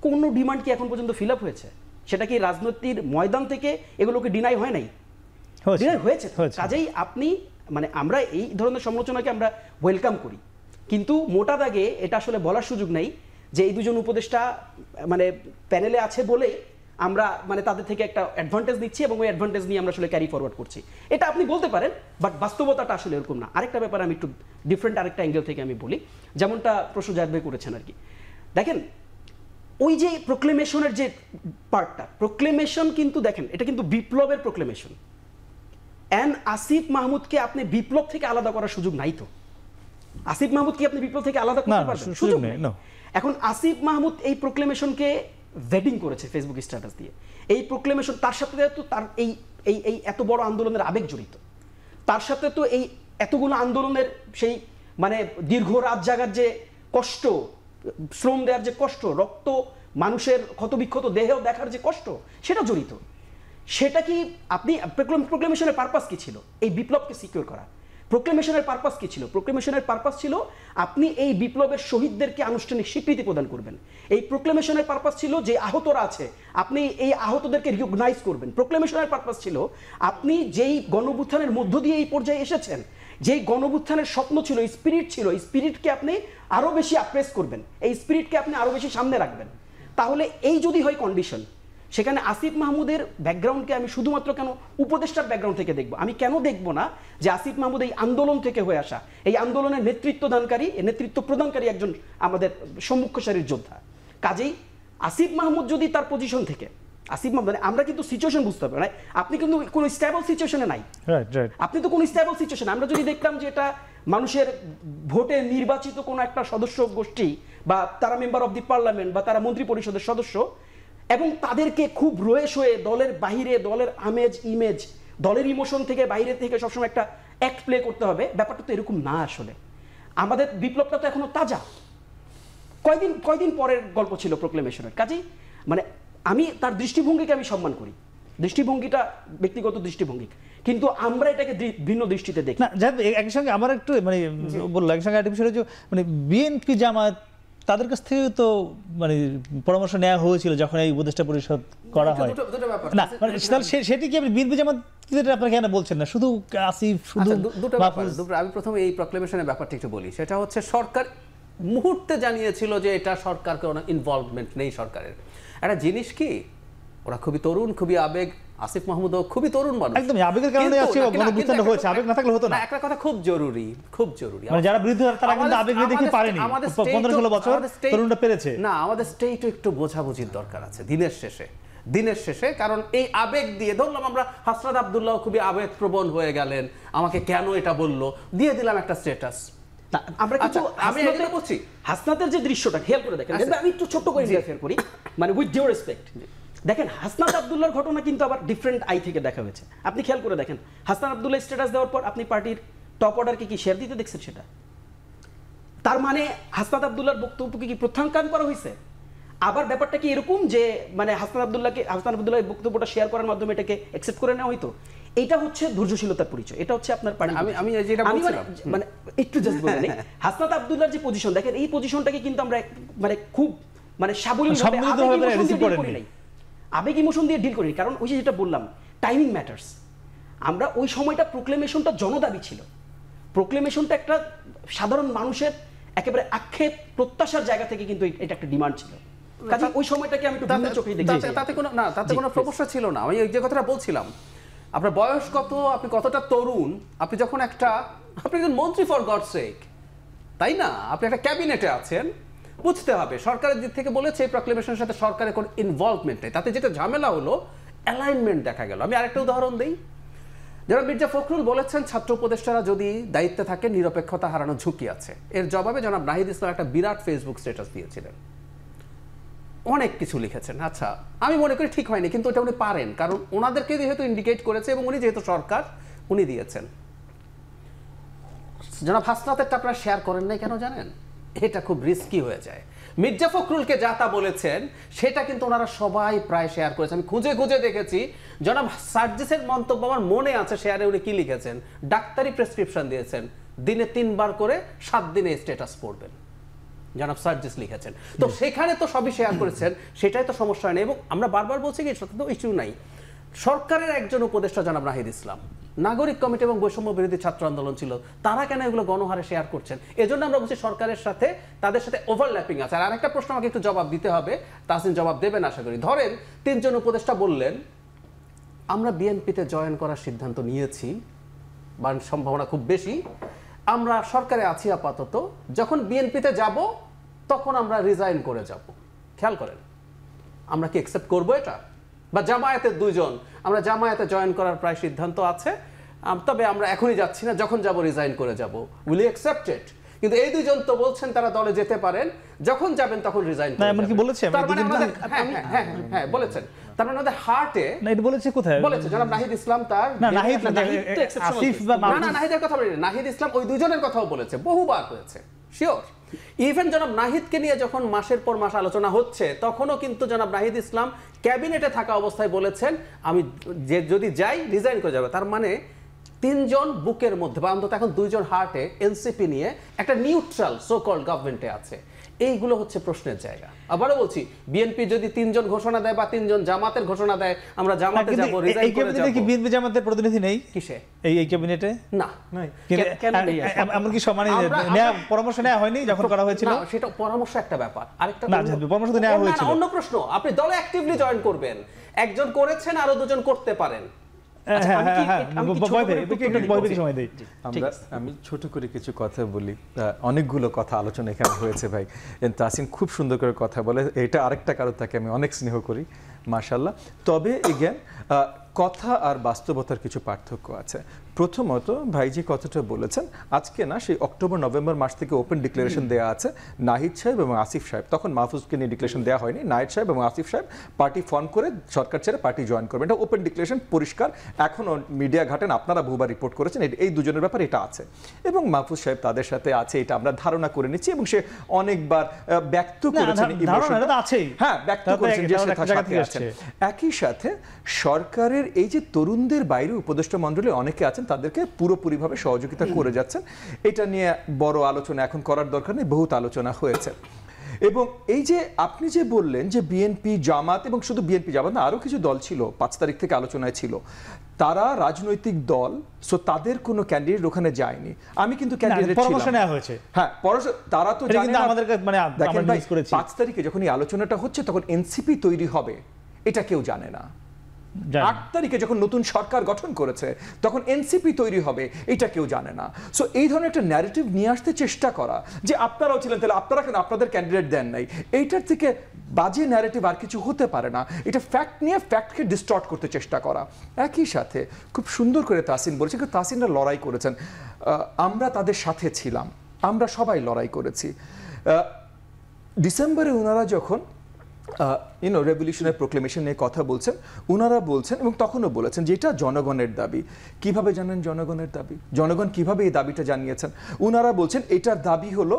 [SPEAKER 2] কোনো ডিমান্ড কি এখন পর্যন্ত ফিল আপ হয়েছে? সেটা কি রাজনীতির ময়দান থেকে এগুলোকে ডিনাই হয় নাই? ডিনাই হয়েছে। কাজেই আপনি, মানে আমরা এই ধরনের সমালোচনাকে আমরা ওয়েলকাম করি, কিন্তু মোটা দাগে এটা আসলে বলার সুযোগ নেই যে এই দুজন উপদেষ্টা মানে প্যানেলে আছে বলে আমরা মানে তাদের থেকে একটা অ্যাডভান্টেজ নিচ্ছি এবং ওই অ্যাডভান্টেজ নিয়ে আমরা আসলে ক্যারি ফরওয়ার্ড করছি, এটা আপনি বলতে পারেন, বাট বাস্তবতাটা আসলে এরকম না। আরেকটা ব্যাপার আমি একটু ডিফারেন্ট আরেকটা অ্যাঙ্গেল থেকে আমি বলি, যেমনটা প্রশ্ন জায়েদ ভাই করেছেন আর কি। দেখেন, ওই যে প্রোক্লেমেশনের যে পার্টটা, প্রোক্লেমেশন কিন্তু দেখেন এটা কিন্তু বিপ্লবের প্রোক্লেমেশন। আসিফ মাহমুদকে আপনি বিপ্লব থেকে আলাদা করার সুযোগ নাই তো। আসিফ মাহমুদকে আপনি বিপ্লব থেকে আলাদা করতে পারবেন? সুযোগ নেই। এখন আসিফ মাহমুদ এই প্রোক্লেমেশনকে ভেডিং করেছে ফেসবুক স্ট্যাটাস দিয়ে। এই প্রোক্লেমেশন, তার সাথে তো তার এই এত বড় আন্দোলনের আবেগ জড়িত, তার সাথে তো এই এতগুলো আন্দোলনের সেই মানে দীর্ঘ রাত জাগার যে কষ্ট, শ্রম দেওয়ার যে কষ্ট, রক্ত মানুষের ক্ষতবিক্ষত দেহেও দেখার যে কষ্ট, সেটা জড়িত। সেটা কি আপনি প্রোক্লেমেশনের পারপাস কি ছিল? এই বিপ্লবকে সিকিউর করা। প্রোক্লেমেশনের পারপাস কি ছিল? প্রোক্লেমেশনের পারপাস ছিল আপনি এই বিপ্লবের শহীদদেরকে আনুষ্ঠানিক স্বীকৃতি প্রদান করবেন। এই প্রোক্লেমেশনের পারপাস ছিল যে আহতরা আছে আপনি এই আহতদেরকে রিকগনাইজ করবেন। প্রোক্লেমেশনের পারপাস ছিল আপনি যেই গণঅভ্যুত্থানের মধ্য দিয়ে এই পর্যায়ে এসেছেন, যেই গণঅভ্যুত্থানের স্বপ্ন ছিল, স্পিরিট ছিল, এই স্পিরিটকে আপনি আরো বেশি অ্যাপ্রেস করবেন, এই স্পিরিটকে আপনি আরো বেশি সামনে রাখবেন। তাহলে এই যদি হয় কন্ডিশন, সেখানে আসিফ মাহমুদের ব্যাকগ্রাউন্ডকে আমি শুধুমাত্র কেন উপদেষ্টার ব্যাকগ্রাউন্ড থেকে দেখব? আমি কেন দেখব না যে আসিফ মাহমুদ এই আন্দোলন থেকে হয়ে আসা, এই আন্দোলনের নেতৃত্ব প্রদানকারী একজন আমাদের সম্মুখ সারির যোদ্ধা। কাজেই আসিফ মাহমুদ যদি তার পজিশন থেকে, আসিফ মাহমুদ মানে আমরা কিন্তু সিচুয়েশন বুঝতে হবে, আপনি কিন্তু কোনো স্টেবল সিচুয়েশনে নাই, আপনি তো কোনো স্টেবল সিচুয়েশন। আমরা যদি দেখতাম যে এটা মানুষের ভোটে নির্বাচিত কোনো একটা সদস্য গোষ্ঠী, বা তারা মেম্বার অফ দি পার্লামেন্ট, বা তারা মন্ত্রী পরিষদের সদস্য, এবং তাদেরকে খুব রয়েস হয়ে দলের বাহিরে, দলের আমেজ ইমেজ, দলের ইমোশন থেকে বাইরে থেকে সবসময় একটা অ্যাক্ট প্লে করতে হবে, ব্যাপারটা তো এরকম না। আসলে আমাদের বিপ্লবটা তো এখনো তাজা, কয়দিন পরের গল্প ছিল প্রোক্লেমেশনের। কাজেই মানে আমি তার দৃষ্টিভঙ্গিকে আমি সম্মান করি, দৃষ্টিভঙ্গিটা ব্যক্তিগত দৃষ্টিভঙ্গি, কিন্তু আমরা এটাকে ভিন্ন দৃষ্টিতে দেখি না।
[SPEAKER 1] একই সঙ্গে আমার একটু মানে বললো, একই সঙ্গে একটা বিষয় হচ্ছে মানে বিএনপি জামাত তাদের কাছ থেকে তো মানে পরামর্শ নেওয়া হয়েছিল যখন এই উপদেষ্টা পরিষদ করা হয় না, মানে সেটি কি আপনি বিএনপি জামাত আপনারা কেন বলছেন না, শুধু আসিফ, শুধু
[SPEAKER 5] দুটো আমি প্রথমে এই প্রক্লেমেশনের ব্যাপারটা একটু বলি। সেটা হচ্ছে সরকার মুহূর্তে জানিয়েছিল যে এটা সরকার কোনো ইনভলভমেন্ট নেই সরকারের। একটা জিনিস কি, ওরা খুবই তরুণ, খুবই আবেগ, আসিফ মাহমুদও খুবই তরুণ মানুষ,
[SPEAKER 1] একদম আবেগের কারণে গণঅভ্যুত্থানটা হয়েছে, আবেগ না থাকলে হতো না।
[SPEAKER 5] একটা কথা খুব জরুরি, খুব জরুরি,
[SPEAKER 1] মানে যারা বিরোধী তারা কিন্তু আবেগ নিয়ে দেখে পারেনি, 15-16 বছর তরুণরা পেরেছে
[SPEAKER 5] না। আমাদের স্টেটও একটু বোঝাবুঝির দরকার আছে দিনের শেষে, কারণ এই আবেগ দিয়ে ধরলাম আমরা হাসনাত আব্দুল্লাহ খুবই আবেগপ্রবণ হয়ে গেলেন, আমাকে কেন এটা বললো, দিয়ে দিলাম একটা স্ট্যাটাস।
[SPEAKER 2] আমরা কিন্তু আমি এটা বলছি, হাসনাতের যে দৃশ্যটা খেয়াল করে দেখেন, আমি একটু ছোট্ট করে ইন্টারফেয়ার করি, মানে উইথ ডিউ রেসপেক্ট। দেখেন, হাসনাত আব্দুল্লাহর ঘটনা কিন্তু আবার ডিফারেন্ট আই থেকে দেখা হয়েছে। আপনি খেয়াল করে দেখেন, হাসনাত আব্দুল্লাহ স্ট্যাটাস দেওয়ার পর আপনি পার্টির টপ অর্ডারকে কি শেয়ার দিতে দেখছেন? সেটা তার মানে হাসনাত আব্দুল্লাহর বক্তব্যকে কি প্রত্যাখ্যান করা হয়েছে? আবার ব্যাপারটা কি এরকম যে মানে হাসনাত আব্দুল্লাহর বক্তব্যটা শেয়ার করার মাধ্যমে এটাকে অ্যাকসেপ্ট করে নেওয়া হয়তো? এটা হচ্ছে ধৈর্যশীলতার পরিচয়, এটা হচ্ছে আপনার
[SPEAKER 5] আমি যেটা বলছিলাম
[SPEAKER 2] মানে একটু জাস্ট বলে নেই, হাসনাত আব্দুল্লাহর যে পজিশন দেখেন, এই পজিশনটাকে কিন্তু আমরা মানে খুব মানে সাবলীলভাবে আবেগ ইমোশন দিয়ে ডিল করি। কারণ ওই যে যেটা বললাম, টাইমিং ম্যাটার্স। আমরা ওই সময়টা প্রোক্লেমেশনটা জনদাবি ছিল, প্রোক্লেমেশনটা একটা সাধারণ মানুষের একেবারে আক্ষেপ প্রত্যাশার জায়গা থেকে কিন্তু এটা একটা ডিমান্ড ছিল। কাজে ওই সময়টাকে আমি একটু ভিন্ন চোখেই দেখেছি।
[SPEAKER 5] তাতে কোনো সমস্যা ছিল না। আমি যে কথাটা বলছিলাম, আপনার বয়স কত, আপনি কতটা তরুণ, আপনি যখন আপনি একজন মন্ত্রী ফর গড সেক, তাই না? আপনি একটা ক্যাবিনেটে আছেন, বুঝতে হবে সরকারের দিক থেকে বলেছে এই প্রক্লেমেশনের সাথে সরকারের কোনো ইনভলভমেন্ট নেই। তাতে যেটা ঝামেলা হলো, অ্যালাইনমেন্ট দেখা গেল। আমি আরেকটা উদাহরণ দিই। যারা মির্জা ফখরুল বলেছেন ছাত্র উপদেষ্টারা যদি দায়িত্বে থাকে নিরপেক্ষতা হারানোর ঝুঁকি আছে। এর জবাবে জনাব নাহিদ ইসলাম একটা বিরাট ফেসবুক স্ট্যাটাস দিয়েছিলেন, অনেক কিছু লিখেছেন। আচ্ছা, আমি মনে করি ঠিক হয়নি, কিন্তু ওটা উনি পারেন, কারণ ওনাদেরকে যেহেতু ইন্ডিকেট করেছে এবং উনি যেহেতু সরকার, উনি দিয়েছেন। জনাব হাসনাতেরটা আপনারা শেয়ার করেন নাই কেন জানেন? এটা খুব রিস্কি হয়ে যায়। মির্জা ফখরুলকে যা তা বলেছেন সেটা কিন্তু ওনারা সবাই প্রায় শেয়ার করেছেন। আমি খুঁজে খুঁজে দেখেছি। জনাব সার্জিসের মন্তব্য আমার মনে আছে, শেয়ারে উনি কি লিখেছেন, ডাক্তারি প্রেসক্রিপশন দিয়েছেন, দিনে 3 বার করে 7 দিনে স্ট্যাটাস পড়বেন, জনাব সার্জিস লিখেছেন। তো সেখানে তো সবই শেয়ার করেছেন, সেটাই তো সমস্যা নেই। এবং আমরা বারবার বলছি কি, সেটা তো ইস্যু নাই। সরকারের একজন উপদেষ্টা জনাব নাহিদ ইসলাম, নাগরিক কমিটি এবং বৈষম্য বিরোধী ছাত্র আন্দোলন ছিল, তারা কেন এগুলো গণহারে শেয়ার করছেন? এজন্য আমরা বলছি সরকারের সাথে তাদের সাথে ওভারল্যাপিং আছে। আর আরেকটা প্রশ্ন আমাকে একটু জবাব দিতে হবে, তাহসিন জবাব দেবেন আশা করি। ধরেন 3 জন উপদেষ্টা বললেন আমরা বিএনপিতে জয়েন করার সিদ্ধান্ত নিয়েছি, বা সম্ভাবনা খুব বেশি, আমরা সরকারে আছি আপাতত, যখন বিএনপিতে যাব তখন আমরা রিজাইন করে যাব। খেয়াল করেন, আমরা কি অ্যাকসেপ্ট করবো এটা? বা জামায়াতের 2 জন, আমরা জামায়াতে জয়েন করার প্রায় সিদ্ধান্ত আছে, তবে আমরা এখনই যাচ্ছি না, যখন যাব রিজাইন করে যাব। Will you accept it? কিন্তু এই 2 জন তো বলছেন তারা দলে যেতে পারেন, যখন যাবেন তখন রিজাইন করে যাবেন।
[SPEAKER 1] বলেছে
[SPEAKER 5] তার মানে আমাদের হ্যাঁ বলেছেন, তার মানে আমাদের হার্টে
[SPEAKER 1] না, এটা বলেছে কোথায়?
[SPEAKER 5] বলেছে জনাব নাহিদ ইসলাম। তার
[SPEAKER 1] নাহিদ আসিফ বা
[SPEAKER 5] নাহিদের কথা বলি, নাহিদ ইসলাম ওই 2 জনের কথাও বলেছে, বহুবার হয়েছে, শিওর। ইভেন জনাব নাহিদকে নিয়ে যখন মাসের পর মাস আলোচনা হচ্ছে, তখনও কিন্তু জনাব নাহিদ ইসলাম ক্যাবিনেটে থাকা অবস্থায় বলেছেন আমি যদি যাই রিজাইন করে যাবে। তার মানে 3 জন বুকের মধ্যে, বা অন্তত এখন 2 জন হার্টে এনসিপি নিয়ে একটা নিউট্রাল সো কল্ড গভর্নমেন্টে আছে। এইগুলো হচ্ছে প্রশ্নের জায়গা। আবারও বলছি, বিএনপি যদি 3 জন ঘোষণা দেয় বা 3 জন জামাতের ঘোষণা দেয় আমরা জামাতে যাব, রিজাইন করে যাব।
[SPEAKER 1] কি বিএনপি জামাতের প্রতিনিধি নেই
[SPEAKER 5] কিসে
[SPEAKER 1] এই ক্যাবিনেটে?
[SPEAKER 5] না,
[SPEAKER 2] কেন নেই?
[SPEAKER 1] এমনকি সমানে পরামর্শ নেওয়া হয়নি যখন করা হয়েছিল?
[SPEAKER 5] না, সেটা পরামর্শ একটা ব্যাপার। আরেকটা
[SPEAKER 1] পরামর্শ তো নেওয়া হয়েছিল।
[SPEAKER 5] অন্য প্রশ্ন, আপনি দলে অ্যাক্টিভলি জয়েন করবেন, একজন করেছেন, আরো 2 জন করতে পারেন।
[SPEAKER 3] আমি ছোট করে কিছু কথা বলি। অনেকগুলো কথা আলোচনা এখানে হয়েছে ভাই। তাসিন খুব সুন্দর করে কথা বলে, এটা আরেকটা কারণ তাকে আমি অনেক স্নেহ করি, মাশাআল্লাহ। তবে এগেন কথা আর বাস্তবতার কিছু পার্থক্য আছে। প্রথমত ভাই যে কথাটা বলেছেন, আজকে না, সেই অক্টোবর নভেম্বর মাস থেকে ওপেন ডিক্লারেশন দেওয়া আছে নাহিদ সাহেব এবং আসিফ সাহেব, তখন মাহফুজকে নিয়ে ডিক্লারেশন দেওয়া হয়নি, নাহিদ সাহেব এবং আসিফ সাহেব পার্টি ফর্ম করে সরকার ছেড়ে পার্টি জয়েন করবেন। এটা ওপেন ডিক্লারেশন, পরিষ্কার। এখনও মিডিয়া ঘাটেন, আপনারা বহুবার রিপোর্ট করেছেন, এই 2 জনের ব্যাপারে এটা আছে। এবং মাহফুজ সাহেব তাদের সাথে আছে, এটা আমরা ধারণা করে নিচ্ছি, এবং সে অনেকবার ব্যক্ত করেছেন, হ্যাঁ ব্যক্ত করেছেন যে সাথে আছেন। একই সাথে সরকারের এই যে তরুণদের বাইরে উপদেষ্টা মণ্ডলী অনেকে আছেন, তাদেরকে পুরোপুরিভাবে সহযোগিতা করে যাচ্ছেন। এটা নিয়ে বড় আলোচনা এখন করার দরকার নেই, বহুত আলোচনা হয়েছে। এবং এই যে আপনি যে বললেন যে বিএনপি জামাত, এবং শুধু বিএনপি জামাত না, আরো কিছু দল ছিল 5 তারিখ থেকে আলোচনায় ছিল, তারা রাজনৈতিক দল, সো তাদের কোনো ক্যান্ডিডেট ওখানে যায়নি। আমি কিন্তু ক্যান্ডিডেট ছিলাম, হ্যাঁ তারা তো জানে না। দেখেন ভাই, 5 তারিখে যখন এই আলোচনাটা হচ্ছে তখন এনসিপি তৈরি হবে এটা কেউ জানে না। 8 তারিখে যখন নতুন সরকার গঠন করেছে তখন এনসিপি তৈরি হবে এটা কেউ জানে না। সো এই ধরনের একটা ন্যারেটিভ নিয়ে আসতে চেষ্টা করা যে আপনারাও ছিলেন, তাহলে আপনারা কেন আপনাদের ক্যান্ডিডেট দেন নাই, এইটার থেকে বাজে ন্যারেটিভ আর কিছু হতে পারে না। এটা ফ্যাক্ট নিয়ে ফ্যাক্টকে ডিস্টর্ট করতে চেষ্টা করা। একই সাথে খুব সুন্দর করে তাসিন বলেছে, তাসিনরা লড়াই করেছেন, আমরা তাদের সাথে ছিলাম, আমরা সবাই লড়াই করেছি। ডিসেম্বরে ওনারা যখন রেভলিউশনের প্রোক্লেমেশন নিয়ে কথা বলছেন, ওনারা বলছেন এবং তখনও বলেছেন যে এটা জনগণের দাবি। কিভাবে জানেন জনগণের দাবি? জনগণ কিভাবে এই দাবিটা জানিয়েছেন? ওনারা বলছেন এটার দাবি হলো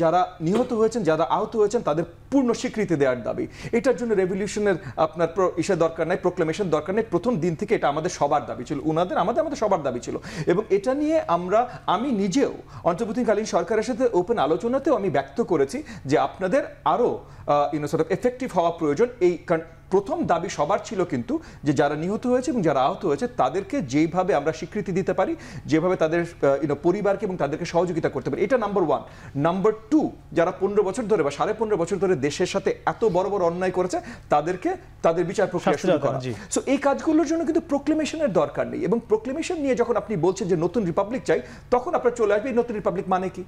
[SPEAKER 3] যারা নিহত হয়েছেন, যারা আহত হয়েছেন, তাদের পূর্ণ স্বীকৃতি দেওয়ার দাবি। এটার জন্য রেভলিউশনের আপনার ইসে দরকার নাই, প্রোক্লেমেশন দরকার নেই। প্রথম দিন থেকে এটা আমাদের সবার দাবি ছিল, আমাদের সবার দাবি ছিল। এবং এটা নিয়ে আমি নিজেও অন্তর্বর্তীকালীন সরকারের সাথে ওপেন আলোচনাতেও আমি ব্যক্ত করেছি যে আপনাদের আরও এফেক্টিভ হওয়া প্রয়োজন এই
[SPEAKER 4] প্রথম দাবি সবার ছিল কিন্তু যে যারা নিহত হয়েছে এবং যারা আহত হয়েছে তাদেরকে যেভাবে আমরা স্বীকৃতি দিতে পারি, যেভাবে তাদের পরিবারকে এবং তাদেরকে সহযোগিতা করতে পারি, এটা নাম্বার 1। নাম্বার 2, যারা 15 বছর ধরে বা 15.5 বছর ধরে দেশের সাথে এত বড় বড় অন্যায় করেছে তাদেরকে তাদের বিচার প্রক্রিয়া শুরু করা। সো এই কাজগুলোর জন্য কিন্তু প্রোক্লেমেশনের দরকার নেই, এবং প্রোক্লেমেশন নিয়ে যখন আপনি বলছেন যে নতুন রিপাবলিক চাই, তখন আপনার চলে আসবে নতুন রিপাবলিক মানে কি,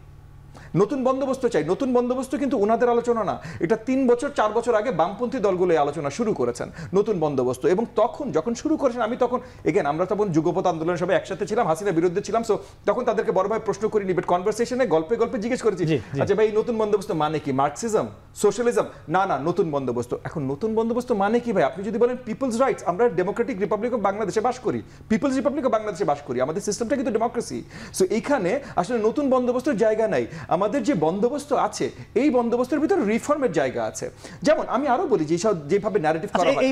[SPEAKER 4] নতুন বন্দোবস্ত চাই। নতুন বন্দোবস্ত কিন্তু ওনাদের আলোচনা না, এটা 3 বছর 4 বছর আগে বামপন্থী দলগুলো এই আলোচনা শুরু করেছেন নতুন বন্দোবস্ত। এবং তখন যখন শুরু করেছেন, আমি তখন এগেন আমরা তখন যুগপৎ আন্দোলন সবাই একসাথে ছিলাম, হাসিনার বিরুদ্ধে ছিলাম, সো তখন তাদেরকে বড়ভাবে প্রশ্ন করিনি, বাট কনভারসেশনে গল্পে গল্পে জিজ্ঞেস করেছি, আচ্ছা ভাই নতুন বন্দোবস্ত মানে কি, মার্কসিজম, সোশ্যালিজম? না না, নতুন বন্দোবস্ত। এখন নতুন বন্দোবস্ত মানে কি ভাই? আপনি যদি বলেন পিপলস রাইটস, আমরা ডেমোক্রেটিক রিপাবলিক অফ বাংলাদেশে বাস করি, পিপলস রিপাবলিক অফ বাংলাদেশে বাস করি, আমাদের সিস্টেমটা কিন্তু ডেমোক্রেসি। সো এইখানে আসলে নতুন বন্দোবস্তের জায়গা নাই, আমাদের যে বন্দোবস্ত আছে এই বন্দোবস্তের ভিতরে রিফর্মের জায়গা আছে। যেমন আমি আরো বলি যেভাবে ন্যারেটিভ করা হয়,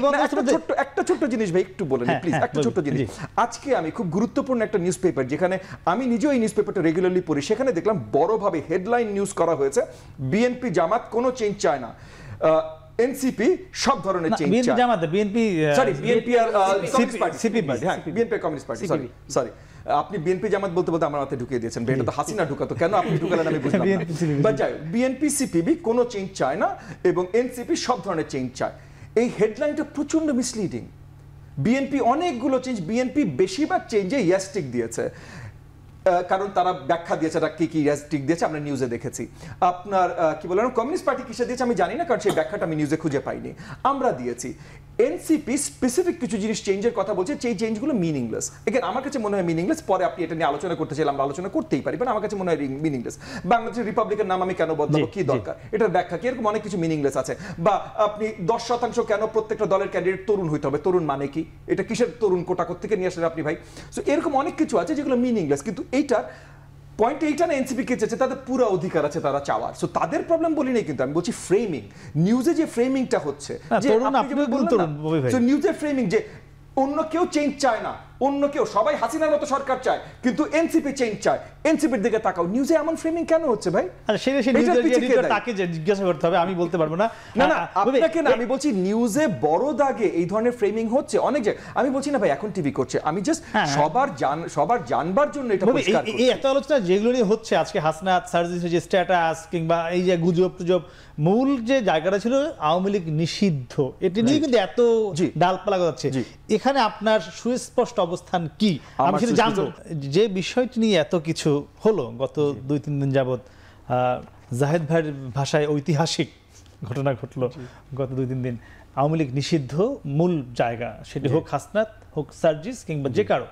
[SPEAKER 4] একটা ছোট্ট জিনিস ভাই একটু বলেন প্লিজ, একটা ছোট্ট জিনিস। আজকে আমি খুব গুরুত্বপূর্ণ একটা নিউজ পেপার, যেখানে আমি নিজেও এই নিউজ পেপারটা রেগুলারলি পড়ি, সেখানে দেখলাম বড়ভাবে হেডলাইন নিউজ করা হয়েছে, বিএনপি জামাত কোনো চেঞ্জ চায় না, এনসিপি সব ধরনের চেঞ্জ চায়। বিএনপি আর বিএনপি কমিউনিস্ট পার্টি, সরি আপনি বিএনপি জামাত বলতে বলতে আমার মাথায় ঢুকিয়ে দিয়েছেন, এটা তো হাসিনা ঢুকাতো, কেন আপনি ঢুকালেন আমি বুঝলাম না। বাট যাই, বিএনপি সিপিবি কোনো চেঞ্জ চায় না এবং এনসিপি সব ধরনের চেঞ্জ চায়। এই হেডলাইনটা প্রচন্ড মিসলিডিং। বিএনপি অনেকগুলো চেঞ্জ, বিএনপি বেশিরভাগ চেঞ্জে ইয়েস টিক দিয়েছে, কারণ তারা ব্যাখ্যা দিয়েছে এটা কি কি ইয়েস টিক দিয়েছে, আমরা নিউজে দেখেছি। আপনার কি বলেন কমিউনিস্ট পার্টি কিসে দিয়েছে আমি জানি না, কারণ সেই ব্যাখ্যাটা আমি নিউজে খুঁজে পাইনি, আমরা দিয়েছি। এনসিপি স্পেসিফিক কিছু জিনিস চেঞ্জের কথা বলছে, সেই চেঞ্জগুলো মিনিংলেস। এগেন আমার কাছে মনে হয় মিনিংলেস, পরে আপনি এটা নিয়ে আলোচনা করতে চাইলে আমরা আলোচনা করতেই পারি, বাট আমার কাছে মনে হয় মিনিংলেস। বাংলাদেশের রিপাবলিকের নাম আমি কেন বদলাবো, কি দরকার, এটার ব্যাখ্যা কি, এরকম অনেক কিছু মিনিংলেস আছে। বা আপনি 10% কেন প্রত্যেকটা দলের ক্যান্ডিডেট তরুণ হইতে হবে, তরুণ মানে কি, এটা কিসের তরুণ, কোটা থেকে নিয়ে আসলেন আপনি ভাই? সো এরকম অনেক কিছু আছে যেগুলো মিনিংলেস, কিন্তু এইটার পয়েন্ট এইটা না, এনসিপি কে চাচ্ছে, তাদের পুরো অধিকার আছে তারা চাওয়ার। সো তাদের প্রবলেম বলি নাই, কিন্তু আমি বলছি ফ্রেমিং, নিউজে যে ফ্রেমিংটা হচ্ছে, যে নিউজের ফ্রেমিং যে অন্য কেউ চেঞ্জ চায় না, অন্য কেউ, সবাই হাসিনার মতো সরকার চায়, কিন্তু এনসিপি চেঞ্জ চায়, এনসিপির দিকে তাকাও। নিউজে এমন ফ্রেমিং কেন হচ্ছে ভাই?
[SPEAKER 1] তাকে জিজ্ঞাসা করতে হবে, আমি বলতে পারবো না।
[SPEAKER 4] না না আপনাকে না, আমি বলছি নিউজে বড় দাগে এই ধরনের ফ্রেমিং হচ্ছে অনেক জায়গায়। আমি বলছি না ভাই এখন টিভি করছে, আমি জাস্ট সবার জানবার জন্য এটা পরিষ্কার করছি।
[SPEAKER 1] এই এত আলোচনা যেগুলো নিয়ে হচ্ছে আজকে, হাসনাত সার্জিসের যে স্ট্যাটাস কিংবা এই যে গুজব, মূল যে জায়গাটা ছিল আওয়ামী লীগ নিষিদ্ধ, এটা নিয়ে কিন্তু এত ডালপালা গজাচ্ছে। এখানে আপনার সুস্পষ্ট অবস্থান কি আমি সেটা জানবো। যে বিষয়টি নিয়ে এত কিছু হলো গত 2-3 দিন যাবত, জাহেদ ভাইয়ের ভাষায় ঐতিহাসিক ঘটনা ঘটলো গত 2-3 দিন। আওয়ামী লীগ নিষিদ্ধ মূল জায়গা, সেটি হোক হাসনাত, হোক সার্জিস কিংবা যে কারো,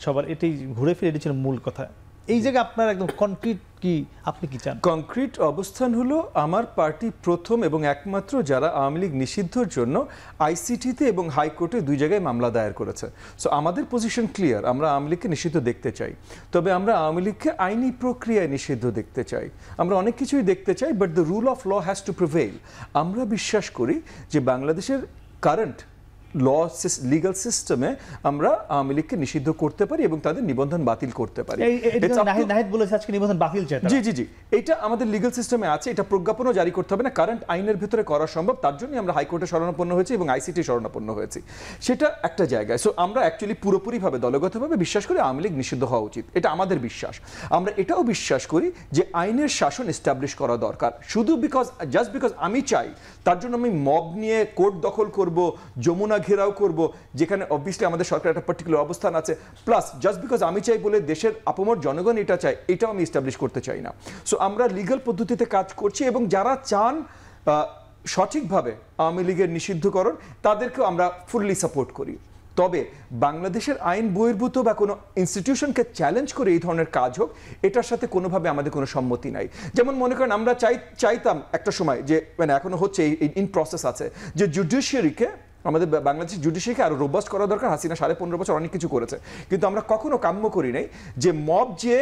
[SPEAKER 1] সবার এটাই ঘুরে ফিরে এটি ছিল মূল কথা। এই জায়গায় আপনার একদম কনক্রিট কি, আপনি কি চান?
[SPEAKER 3] কনক্রিট অবস্থান হলো, আমার পার্টি প্রথম এবং একমাত্র যারা আওয়ামী লীগ নিষিদ্ধর জন্য আইসিটিতে এবং হাইকোর্টে 2 জায়গায় মামলা দায়ের করেছে। সো আমাদের পজিশন ক্লিয়ার, আমরা আওয়ামী লীগকে নিষিদ্ধ দেখতে চাই, তবে আমরা আওয়ামী লীগকে আইনি প্রক্রিয়ায় নিষিদ্ধ দেখতে চাই। আমরা অনেক কিছুই দেখতে চাই, but the rule of law has to prevail. আমরা বিশ্বাস করি যে বাংলাদেশের কারেন্ট লিগাল সিস্টেমে আমরা আওয়ামী লীগকে নিষিদ্ধ করতে পারি এবং তাদের নিবন্ধন বাতিল করতে পারি।
[SPEAKER 1] নাহিদ বলেছে আজকে নিবন্ধন বাতিল চাই।
[SPEAKER 3] জি, এটা আমাদের লিগাল সিস্টেমে আছে, এটা প্রজ্ঞাপনও জারি করতে হবে না, কারেন্ট আইনের ভিতরে করা সম্ভব। তার জন্য আমরা হাইকোর্টে শরণাপন্ন হয়েছি এবং আইসিটি শরণাপন্ন হয়েছি, সেটা একটা জায়গায়। সো আমরা অ্যাকচুয়ালি পুরোপুরিভাবে দলগতভাবে বিশ্বাস করি আওয়ামী লীগ নিষিদ্ধ হওয়া উচিত, এটা আমাদের বিশ্বাস। আমরা এটাও বিশ্বাস করি যে আইনের শাসন এস্টাবলিশ করা দরকার। শুধু জাস্ট বিকজ আমি চাই, তার জন্য আমি মব নিয়ে কোর্ট দখল করব, যমুনা ঘেরাও করব, যেখানে অবভিয়াসলি আমাদের সরকার একটা পার্টিকুলার অবস্থান আছে, প্লাস জাস্ট বিকজ আমি চাই বলে দেশের আপামর জনগণ এটা চায়, এটাও আমি এস্টাবলিশ করতে চাই না। সো আমরা লিগ্যাল পদ্ধতিতে কাজ করছি এবং যারা চান সঠিকভাবে আওয়ামী লীগের নিষিদ্ধকরণ, তাদেরকেও আমরা ফুললি সাপোর্ট করি। তবে বাংলাদেশের আইন বহির্ভূত বা কোনো ইনস্টিটিউশনকে চ্যালেঞ্জ করে এই ধরনের কাজ হোক, এটার সাথে কোনোভাবে আমাদের কোনো সম্মতি নাই। যেমন মনে করেন আমরা চাইতাম একটা সময়, যে মানে এখনো হচ্ছে, ইন প্রসেস আছে, যে জুডিশিয়ারিকে, আমাদের বাংলাদেশের জুডিশিয়ারিকে আরো রোবাস্ট করা দরকার। হাসিনা 15.5 বছর অনেক কিছু করেছে, কিন্তু আমরা কখনো কাম্য করি নাই যে মব যে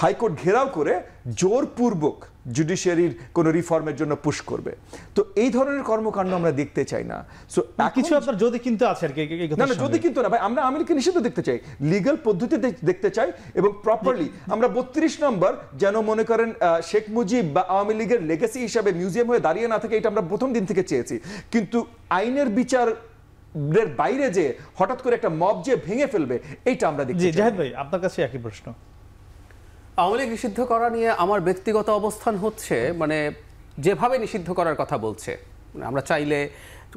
[SPEAKER 4] হাইকোর্ট ঘেরাও করে জোরপূর্বক জুডিশিয়ারির কোনো রিফর্মের জন্য পুশ করবে। তো এই ধরনের কর্মকাণ্ড আমরা দেখতে চাই না। সো
[SPEAKER 1] কিছু আপনার যদি কিন্তু আছে আর কি
[SPEAKER 4] না না, যদি কিন্তু না ভাই, আমরা আওয়ামী লীগকে নিষিদ্ধ দেখতে চাই, লিগ্যাল পদ্ধতি দেখতে চাই এবং প্রপারলি আমরা 32 নম্বর যেন মনে করেন শেখ মুজিব বা আওয়ামী লীগের লেগেসি হিসাবে মিউজিয়াম হয়ে দাঁড়িয়ে না থাকে, এটা আমরা প্রথম দিন থেকে চেয়েছি। কিন্তু আইনের বিচার বাইরে যে হঠাৎ করে একটা মব যে ভেঙে ফেলবে, এইটা আমরা দেখছি।
[SPEAKER 1] জি জাহিদ ভাই, আপনার কাছে একই প্রশ্ন।
[SPEAKER 5] আওয়ামী লীগ নিষিদ্ধ করা নিয়ে আমার ব্যক্তিগত অবস্থান হচ্ছে, মানে যেভাবে নিষিদ্ধ করার কথা বলছে, আমরা চাইলে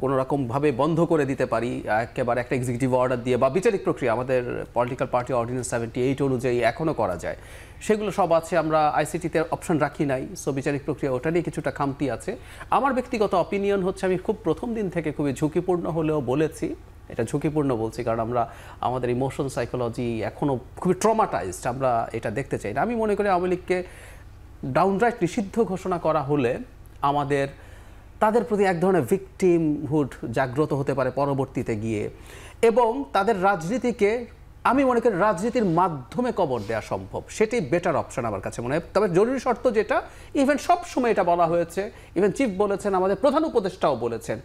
[SPEAKER 5] কোনো রকমভাবে বন্ধ করে দিতে পারি একেবারে একটা এক্সিকিউটিভ অর্ডার দিয়ে, বা বিচারিক প্রক্রিয়া আমাদের পলিটিক্যাল পার্টি অর্ডিন্যান্স 78 অনুযায়ী এখনও করা যায়, সেগুলো সব আছে। আমরা আইসিটিতে অপশন রাখি নাই, সো বিচারিক প্রক্রিয়া ওটা নিয়ে কিছুটা খামতি আছে। আমার ব্যক্তিগত অপিনিয়ন হচ্ছে, আমি খুব প্রথম দিন থেকে খুবই ঝুঁকিপূর্ণ হলেও বলেছি, এটা ঝুঁকিপূর্ণ বলছি কারণ আমরা আমাদের ইমোশন সাইকোলজি এখনও খুবই ট্রমাটাইজড, আমরা এটা দেখতে চাই না। আমি মনে করি আওয়ামী লীগকে ডাউনরাইট নিষিদ্ধ ঘোষণা করা হলে আমাদের তাদের প্রতি এক ধরনের ভিকটিমহুড জাগ্রত হতে পারে পরবর্তীতে গিয়ে, এবং তাদের রাজনীতিকে আমি মনে করি রাজনীতির মাধ্যমে কবর দেওয়া সম্ভব, সেটাই বেটার অপশন আমার কাছে মনে হয়। তবে জরুরি শর্ত যেটা, ইভেন সব সময় এটা বলা হয়েছে, ইভেন চিফ বলেছেন, আমাদের প্রধান উপদেষ্টাও বলেছেন,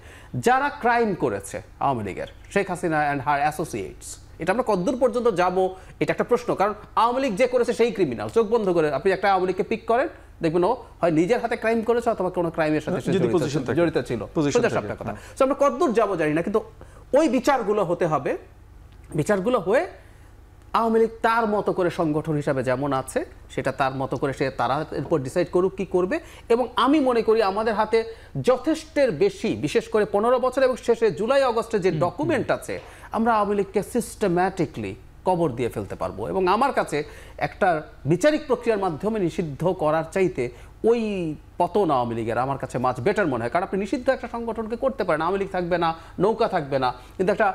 [SPEAKER 5] যারা ক্রাইম করেছে আওয়ামী লীগের, Sheikh Hasina and her associates, এটা আমরা কতদূর পর্যন্ত যাব এটা একটা প্রশ্ন। কারণ আওয়ামী লীগ যে করেছে সেই ক্রিমিনাল, চোখ বন্ধ করে আপনি একটা আওয়ামী লীগকে পিক করেন, দেখবেন ও হয় নিজের হাতে ক্রাইম করেছে অথবা কোনো ক্রাইমের সাথে জড়িত ছিল, সোজা সাপটা কথা। সো আমরা কতদূর যাবো জানি না, কিন্তু ওই বিচারগুলো হতে হবে। বিচারগুলো হয়ে আওয়ামী লীগ তার মতো করে সংগঠন হিসাবে যেমন আছে সেটা তার মতো করে সে তারা এরপর ডিসাইড করুক কি করবে। এবং আমি মনে করি আমাদের হাতে যথেষ্টের বেশি, বিশেষ করে 15 বছর এবং শেষে জুলাই আগস্টে যে ডকুমেন্ট আছে, আমরা আওয়ামী লীগকে সিস্টেম্যাটিকলি কবর দিয়ে ফেলতে পারবো। এবং আমার কাছে একটা বিচারিক প্রক্রিয়ার মাধ্যমে নিষিদ্ধ করার চাইতে ওই পতন আওয়ামী লীগের আমার কাছে মাছ বেটার মনে হয়। কারণ আপনি নিষিদ্ধ একটা সংগঠনকে করতে পারেন, আওয়ামী লীগ থাকবে না, নৌকা থাকবে না, কিন্তু একটা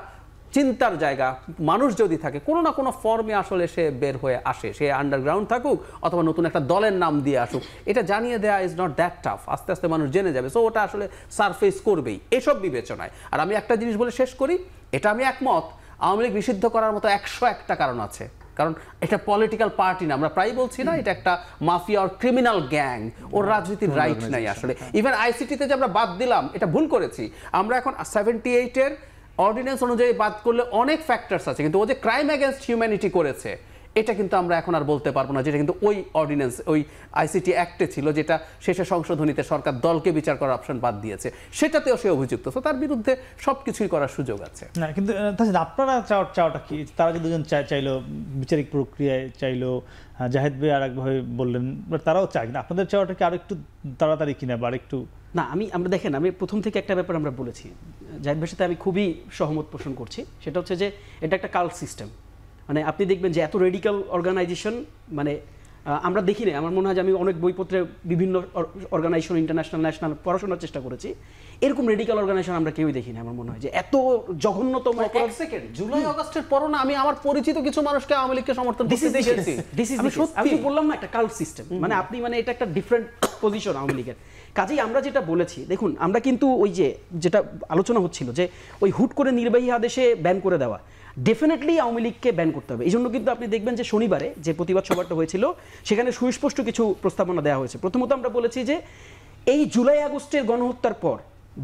[SPEAKER 5] চিন্তার জায়গা মানুষ যদি থাকে কোনো না কোনো ফর্মে আসলে সে বের হয়ে আসে, সে আন্ডারগ্রাউন্ড থাকুক অথবা নতুন একটা দলের নাম দিয়ে আসুক, এটা জানিয়ে দেওয়া ইজ নট দ্যাট টাফ। আস্তে আস্তে মানুষ জেনে যাবে, সো ওটা আসলে সারফেস করবেই এসব বিবেচনায়। আর আমি একটা জিনিস বলে শেষ করি, এটা আমি একমত, আওয়ামী লীগ নিষিদ্ধ করার মতো 101টা কারণ আছে। কারণ এটা পলিটিক্যাল পার্টি না, আমরা প্রায় বলছি না এটা একটা মাফিয়া আর ক্রিমিনাল গ্যাং, ওর রাজনীতির রাইট নাই আসলে। ইভেন আইসিটিতে যে আমরা বাদ দিলাম এটা ভুল করেছি, আমরা এখন 78-এর অর্ডিন্যান্স অনুযায়ী বাদ করলে অনেক ফ্যাক্টরস আছে, কিন্তু ও যে ক্রাইম এগেনস্ট হিউম্যানিটি করেছে এটা কিন্তু আমরা এখন আর বলতে পারবো না, যেটা কিন্তু ওই অর্ডিন্যান্স ওই আইসিটি অ্যাক্টে ছিল, যেটা শেষে সংশোধনীতে সরকার দলকে বিচার করার অপশন বাদ দিয়েছে, সেটাতেও সে অভিযুক্ত, তো তার বিরুদ্ধে সবকিছুই করার সুযোগ আছে।
[SPEAKER 1] না কিন্তু আপনারা চাওয়াটা কি? তারা যে দুজন চাইলো বিচারিক প্রক্রিয়ায় চাইলো, জাহিদ ভাই আর একভাবে বললেন তারাও চায়, না আপনাদের চাওয়াটা কি আর একটু তাড়াতাড়ি কিনা বা আর একটু?
[SPEAKER 2] না, আমরা দেখেন, আমি প্রথম থেকে একটা ব্যাপার আমরা বলেছি, জাহিদ ভাইয়ের সাথে আমি খুবই সহমত পোষণ করছি, সেটা হচ্ছে যে এটা একটা কাল্ট সিস্টেম। মানে আপনি দেখবেন যে এত রেডিক্যাল অর্গানাইজেশন মানে আমরা দেখি না। আমার মনে হয় যে আমি অনেক বইপত্রে বিভিন্ন অর্গানাইজেশন ইন্টারন্যাশনাল ন্যাশনাল পড়াশোনার চেষ্টা করেছি, এরকম রেডিক্যাল অর্গানাইজেশন আমরা কেউই দেখি না। আমার মনে হয় যে এত জঘন্যতম
[SPEAKER 5] সেকেন্ড জুলাই আগস্টের পরও না আমি আমার পরিচিত কিছু মানুষকে আওয়ামী লীগকে সমর্থন করতে দেখেছি।
[SPEAKER 2] আমি বললাম না একটা কাল্ট সিস্টেম, মানে আপনি মানে এটা একটা ডিফারেন্ট পজিশন আওয়ামী লীগের। কাজেই আমরা যেটা বলেছি, দেখুন আমরা কিন্তু ওই যে যেটা আলোচনা হচ্ছিল যে ওই হুট করে নির্বাহী আদেশে ব্যান করে দেওয়া, ডেফিনেটলি আওয়ামী লীগকে ব্যান করতে হবে। এই জন্য কিন্তু আপনি দেখবেন যে শনিবারে যে প্রতিবাদ সভাটা হয়েছিল সেখানে সুস্পষ্ট কিছু প্রস্তাবনা দেওয়া হয়েছে। প্রথমত আমরা বলেছি যে এই জুলাই আগস্টের গণহত্যার পর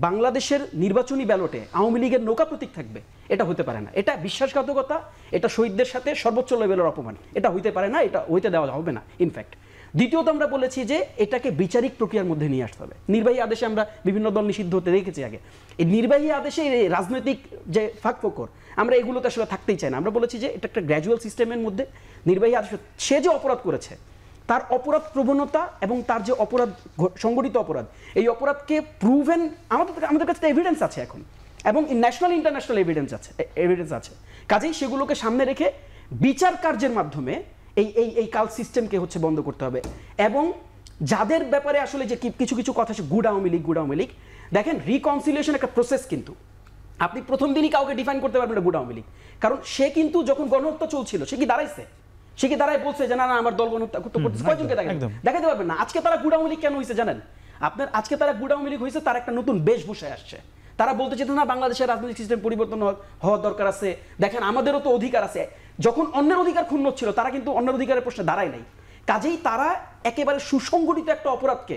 [SPEAKER 2] বাংলাদেশের নির্বাচনী ব্যালটে আওয়ামী লীগের নৌকা প্রতীক থাকবে, এটা হতে পারে না, এটা বিশ্বাসঘাতকতা, এটা শহীদদের সাথে সর্বোচ্চ লেভেলের অপমান, এটা হইতে পারে না, এটা হইতে দেওয়া হবে না ইনফ্যাক্ট। দ্বিতীয়ত আমরা বলেছি যে এটাকে বিচারিক প্রক্রিয়ার মধ্যে নিয়ে আসতে হবে। নির্বাহী আদেশে আমরা বিভিন্ন দল নিষিদ্ধ হতে দেখেছি আগে, এই নির্বাহী আদেশে রাজনৈতিক যে ফাঁকফোকর আমরা এগুলোতে আসলে থাকতেই চাই না। আমরা বলেছি যে এটা একটা গ্র্যাজুয়াল সিস্টেমের মধ্যে নির্বাহী আদেশ, সে যে অপরাধ করেছে তার অপরাধ প্রবণতা এবং তার যে অপরাধ সংগঠিত অপরাধ, এই অপরাধকে প্রুভেন আমাদের কাছে এভিডেন্স আছে এখন, এবং ন্যাশনাল ইন্টারন্যাশনাল এভিডেন্স আছে। কাজেই সেগুলোকে সামনে রেখে বিচার কার্যের মাধ্যমে এই কাল সিস্টেমকে হচ্ছে বন্ধ করতে হবে। এবং যাদের ব্যাপারে আসলে যে কিছু কিছু কথা আছে, গুড আওয়ামী লীগ, দেখেন রিকনসিলিয়েশন একটা প্রসেস, কিন্তু আপনি প্রথম দিনই কাউকে ডিফাইন করতে পারবেন না গুড আওয়ামী লীগ, কারণ সে কিন্তু যখন গণহত্যা চলছিল সে কি দাঁড়ায় বলছে যে না আমার দল গণহত্যা করতে, কয়জনকে দেখাতে পারবেন না। আজকে তারা গুড আওয়ামী লীগ কেন হয়েছে জানেন? আজকে তারা গুড আওয়ামী লীগ হয়েছে, তার একটা নতুন বেশভূষায় আসছে। তারা বলতে চেত না বাংলাদেশের রাজনৈতিক সিস্টেম পরিবর্তন হওয়ার দরকার আছে, দেখেন আমাদেরও তো অধিকার আছে। যখন অন্যের অধিকার ক্ষুণ্ণ ছিল তারা কিন্তু অন্যের অধিকারের প্রশ্নে দাঁড়ায় নাই। কাজেই তারা একেবারে সুসংগঠিত একটা অপরাধকে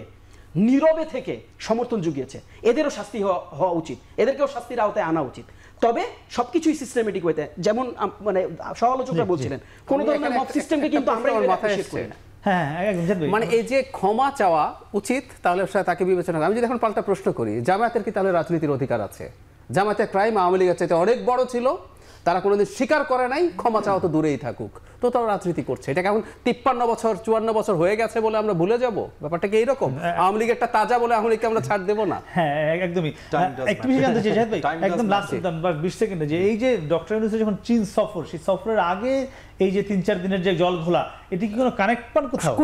[SPEAKER 2] নীরবে থেকে সমর্থন জুগিয়েছে। এদেরও শাস্তি হওয়া উচিত, এদেরকেও শাস্তির আওতায় আনা উচিত। তবে সবকিছুই সিস্টেমেটিক ওয়েতে, যেমন মানে সমালোচকরা বলছিলেন কোন ধরনের মব সিস্টেমকে কিন্তু আমরা অ্যাপ্রিশিয়েট করি না।
[SPEAKER 1] হ্যাঁ একদম জানবে।
[SPEAKER 5] মানে এই যে ক্ষমা চাওয়া উচিত, তাহলে তাকে বিবেচনা করা। আমি যদি এখন পাল্টা প্রশ্ন করি, জামায়াতের কি তাহলে রাজনীতির অধিকার আছে? জামায়াতের ক্রাইম আওয়ামী লীগের চাইতে অনেক বড় ছিল, তারা কোনোদিন স্বীকার করে নাই, ক্ষমা চাওয়া তো দূরেই থাকুক, তো তারা রাজনীতি করছে। এটা কেমন 53 বছর 54 বছর হয়ে গেছে বলে আমরা ভুলে যাব? ব্যাপারটা কি এইরকম? আওয়ামী লীগেরটা তাজা বলে আওয়ামী লীগকে আমরা ছাড় দেবো না?
[SPEAKER 1] হ্যাঁ একদমই। একটু বেশি জানতে চাই ভাই, একদম লাস্ট 20 সেকেন্ডে, যে এই যে ডক্টর ইউনূসের যখন চীন সফর, সেই সফরের আগে এই যে 3-4 দিনের যে জল ঘোলা, এটি কি কোনো কানেক্ট পান কোথাও?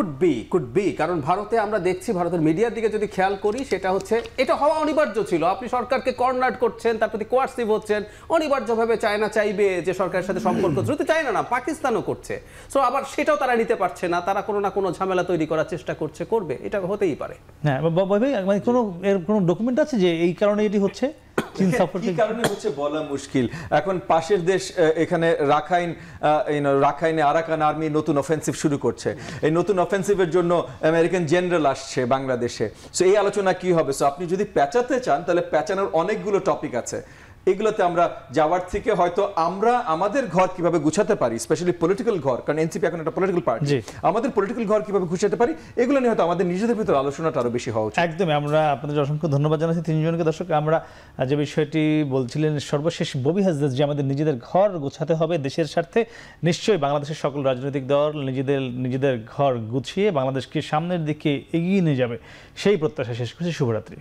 [SPEAKER 5] কুড বি, কারণ ভারতে আমরা দেখছি, ভারতের মিডিয়ার দিকে যদি খেয়াল করি, সেটা হচ্ছে এটা হওয়া অনিবার্য ছিল। আপনি সরকারকে কর্নার করছেন, তার প্রতি কোয়ার্সিভ হচ্ছেন, অনিবার্যভাবে চায়না চাইবে যে সরকারের সাথে সম্পর্ক, শুধু চায়না না, পাকিস্তানও করছে। সো আবার সেটাও তারা নিতে পারছে না, তারা কোনো না কোনো ঝামেলা তৈরি করার চেষ্টা করছে, করবে, এটা হতেই পারে।
[SPEAKER 1] হ্যাঁ ভাই, মানে কোনো ডকুমেন্ট আছে যে এই কারণে এটি হচ্ছে? চীন সফর
[SPEAKER 4] কি কারণে হচ্ছে বলা মুশকিল। এখন পাশের দেশ এখানে রাখাইনে আরাকান আর্মি নতুন অফেন্সিভ শুরু করছে। এই নতুন অফেন্সিভের জন্য আমেরিকান জেনারেল আসছে বাংলাদেশে। সো এই আলোচনা কি হবে? সো আপনি যদি পেঁচাতে চান, তাহলে পেঁচানোর অনেকগুলো টপিক আছে। এগুলোতে আমরা যাওয়ার থেকে হয়তো আমরা আমাদের ঘর কিভাবে গুছাতে পারি, স্পেশালি পলিটিক্যাল ঘর, কারণ এনসিপি এখন একটা পলিটিক্যাল পার্টি, আমাদের পলিটিক্যাল ঘর কিভাবে গুছাতে পারি, এগুলো নিয়ে হয়তো আমাদের নিজেদের ভিতরে আলোচনাটা আরো বেশি হওয়া উচিত।
[SPEAKER 1] একদমই। আমরা আপনাদের অসংখ্য ধন্যবাদ জানাচ্ছি তিনজনকে। দর্শক, আমরা যে বিষয়টি বলছিলেন সর্বশেষ ববি হাসদাস, যে আমাদের নিজেদের ঘর গোছাতে হবে দেশের স্বার্থে, নিশ্চয়ই বাংলাদেশের সকল রাজনৈতিক দল নিজেদের ঘর গুছিয়ে বাংলাদেশকে সামনের দিকে এগিয়ে নিয়ে যাবে, সেই প্রত্যাশা শেষ করছি। শুভরাত্রি।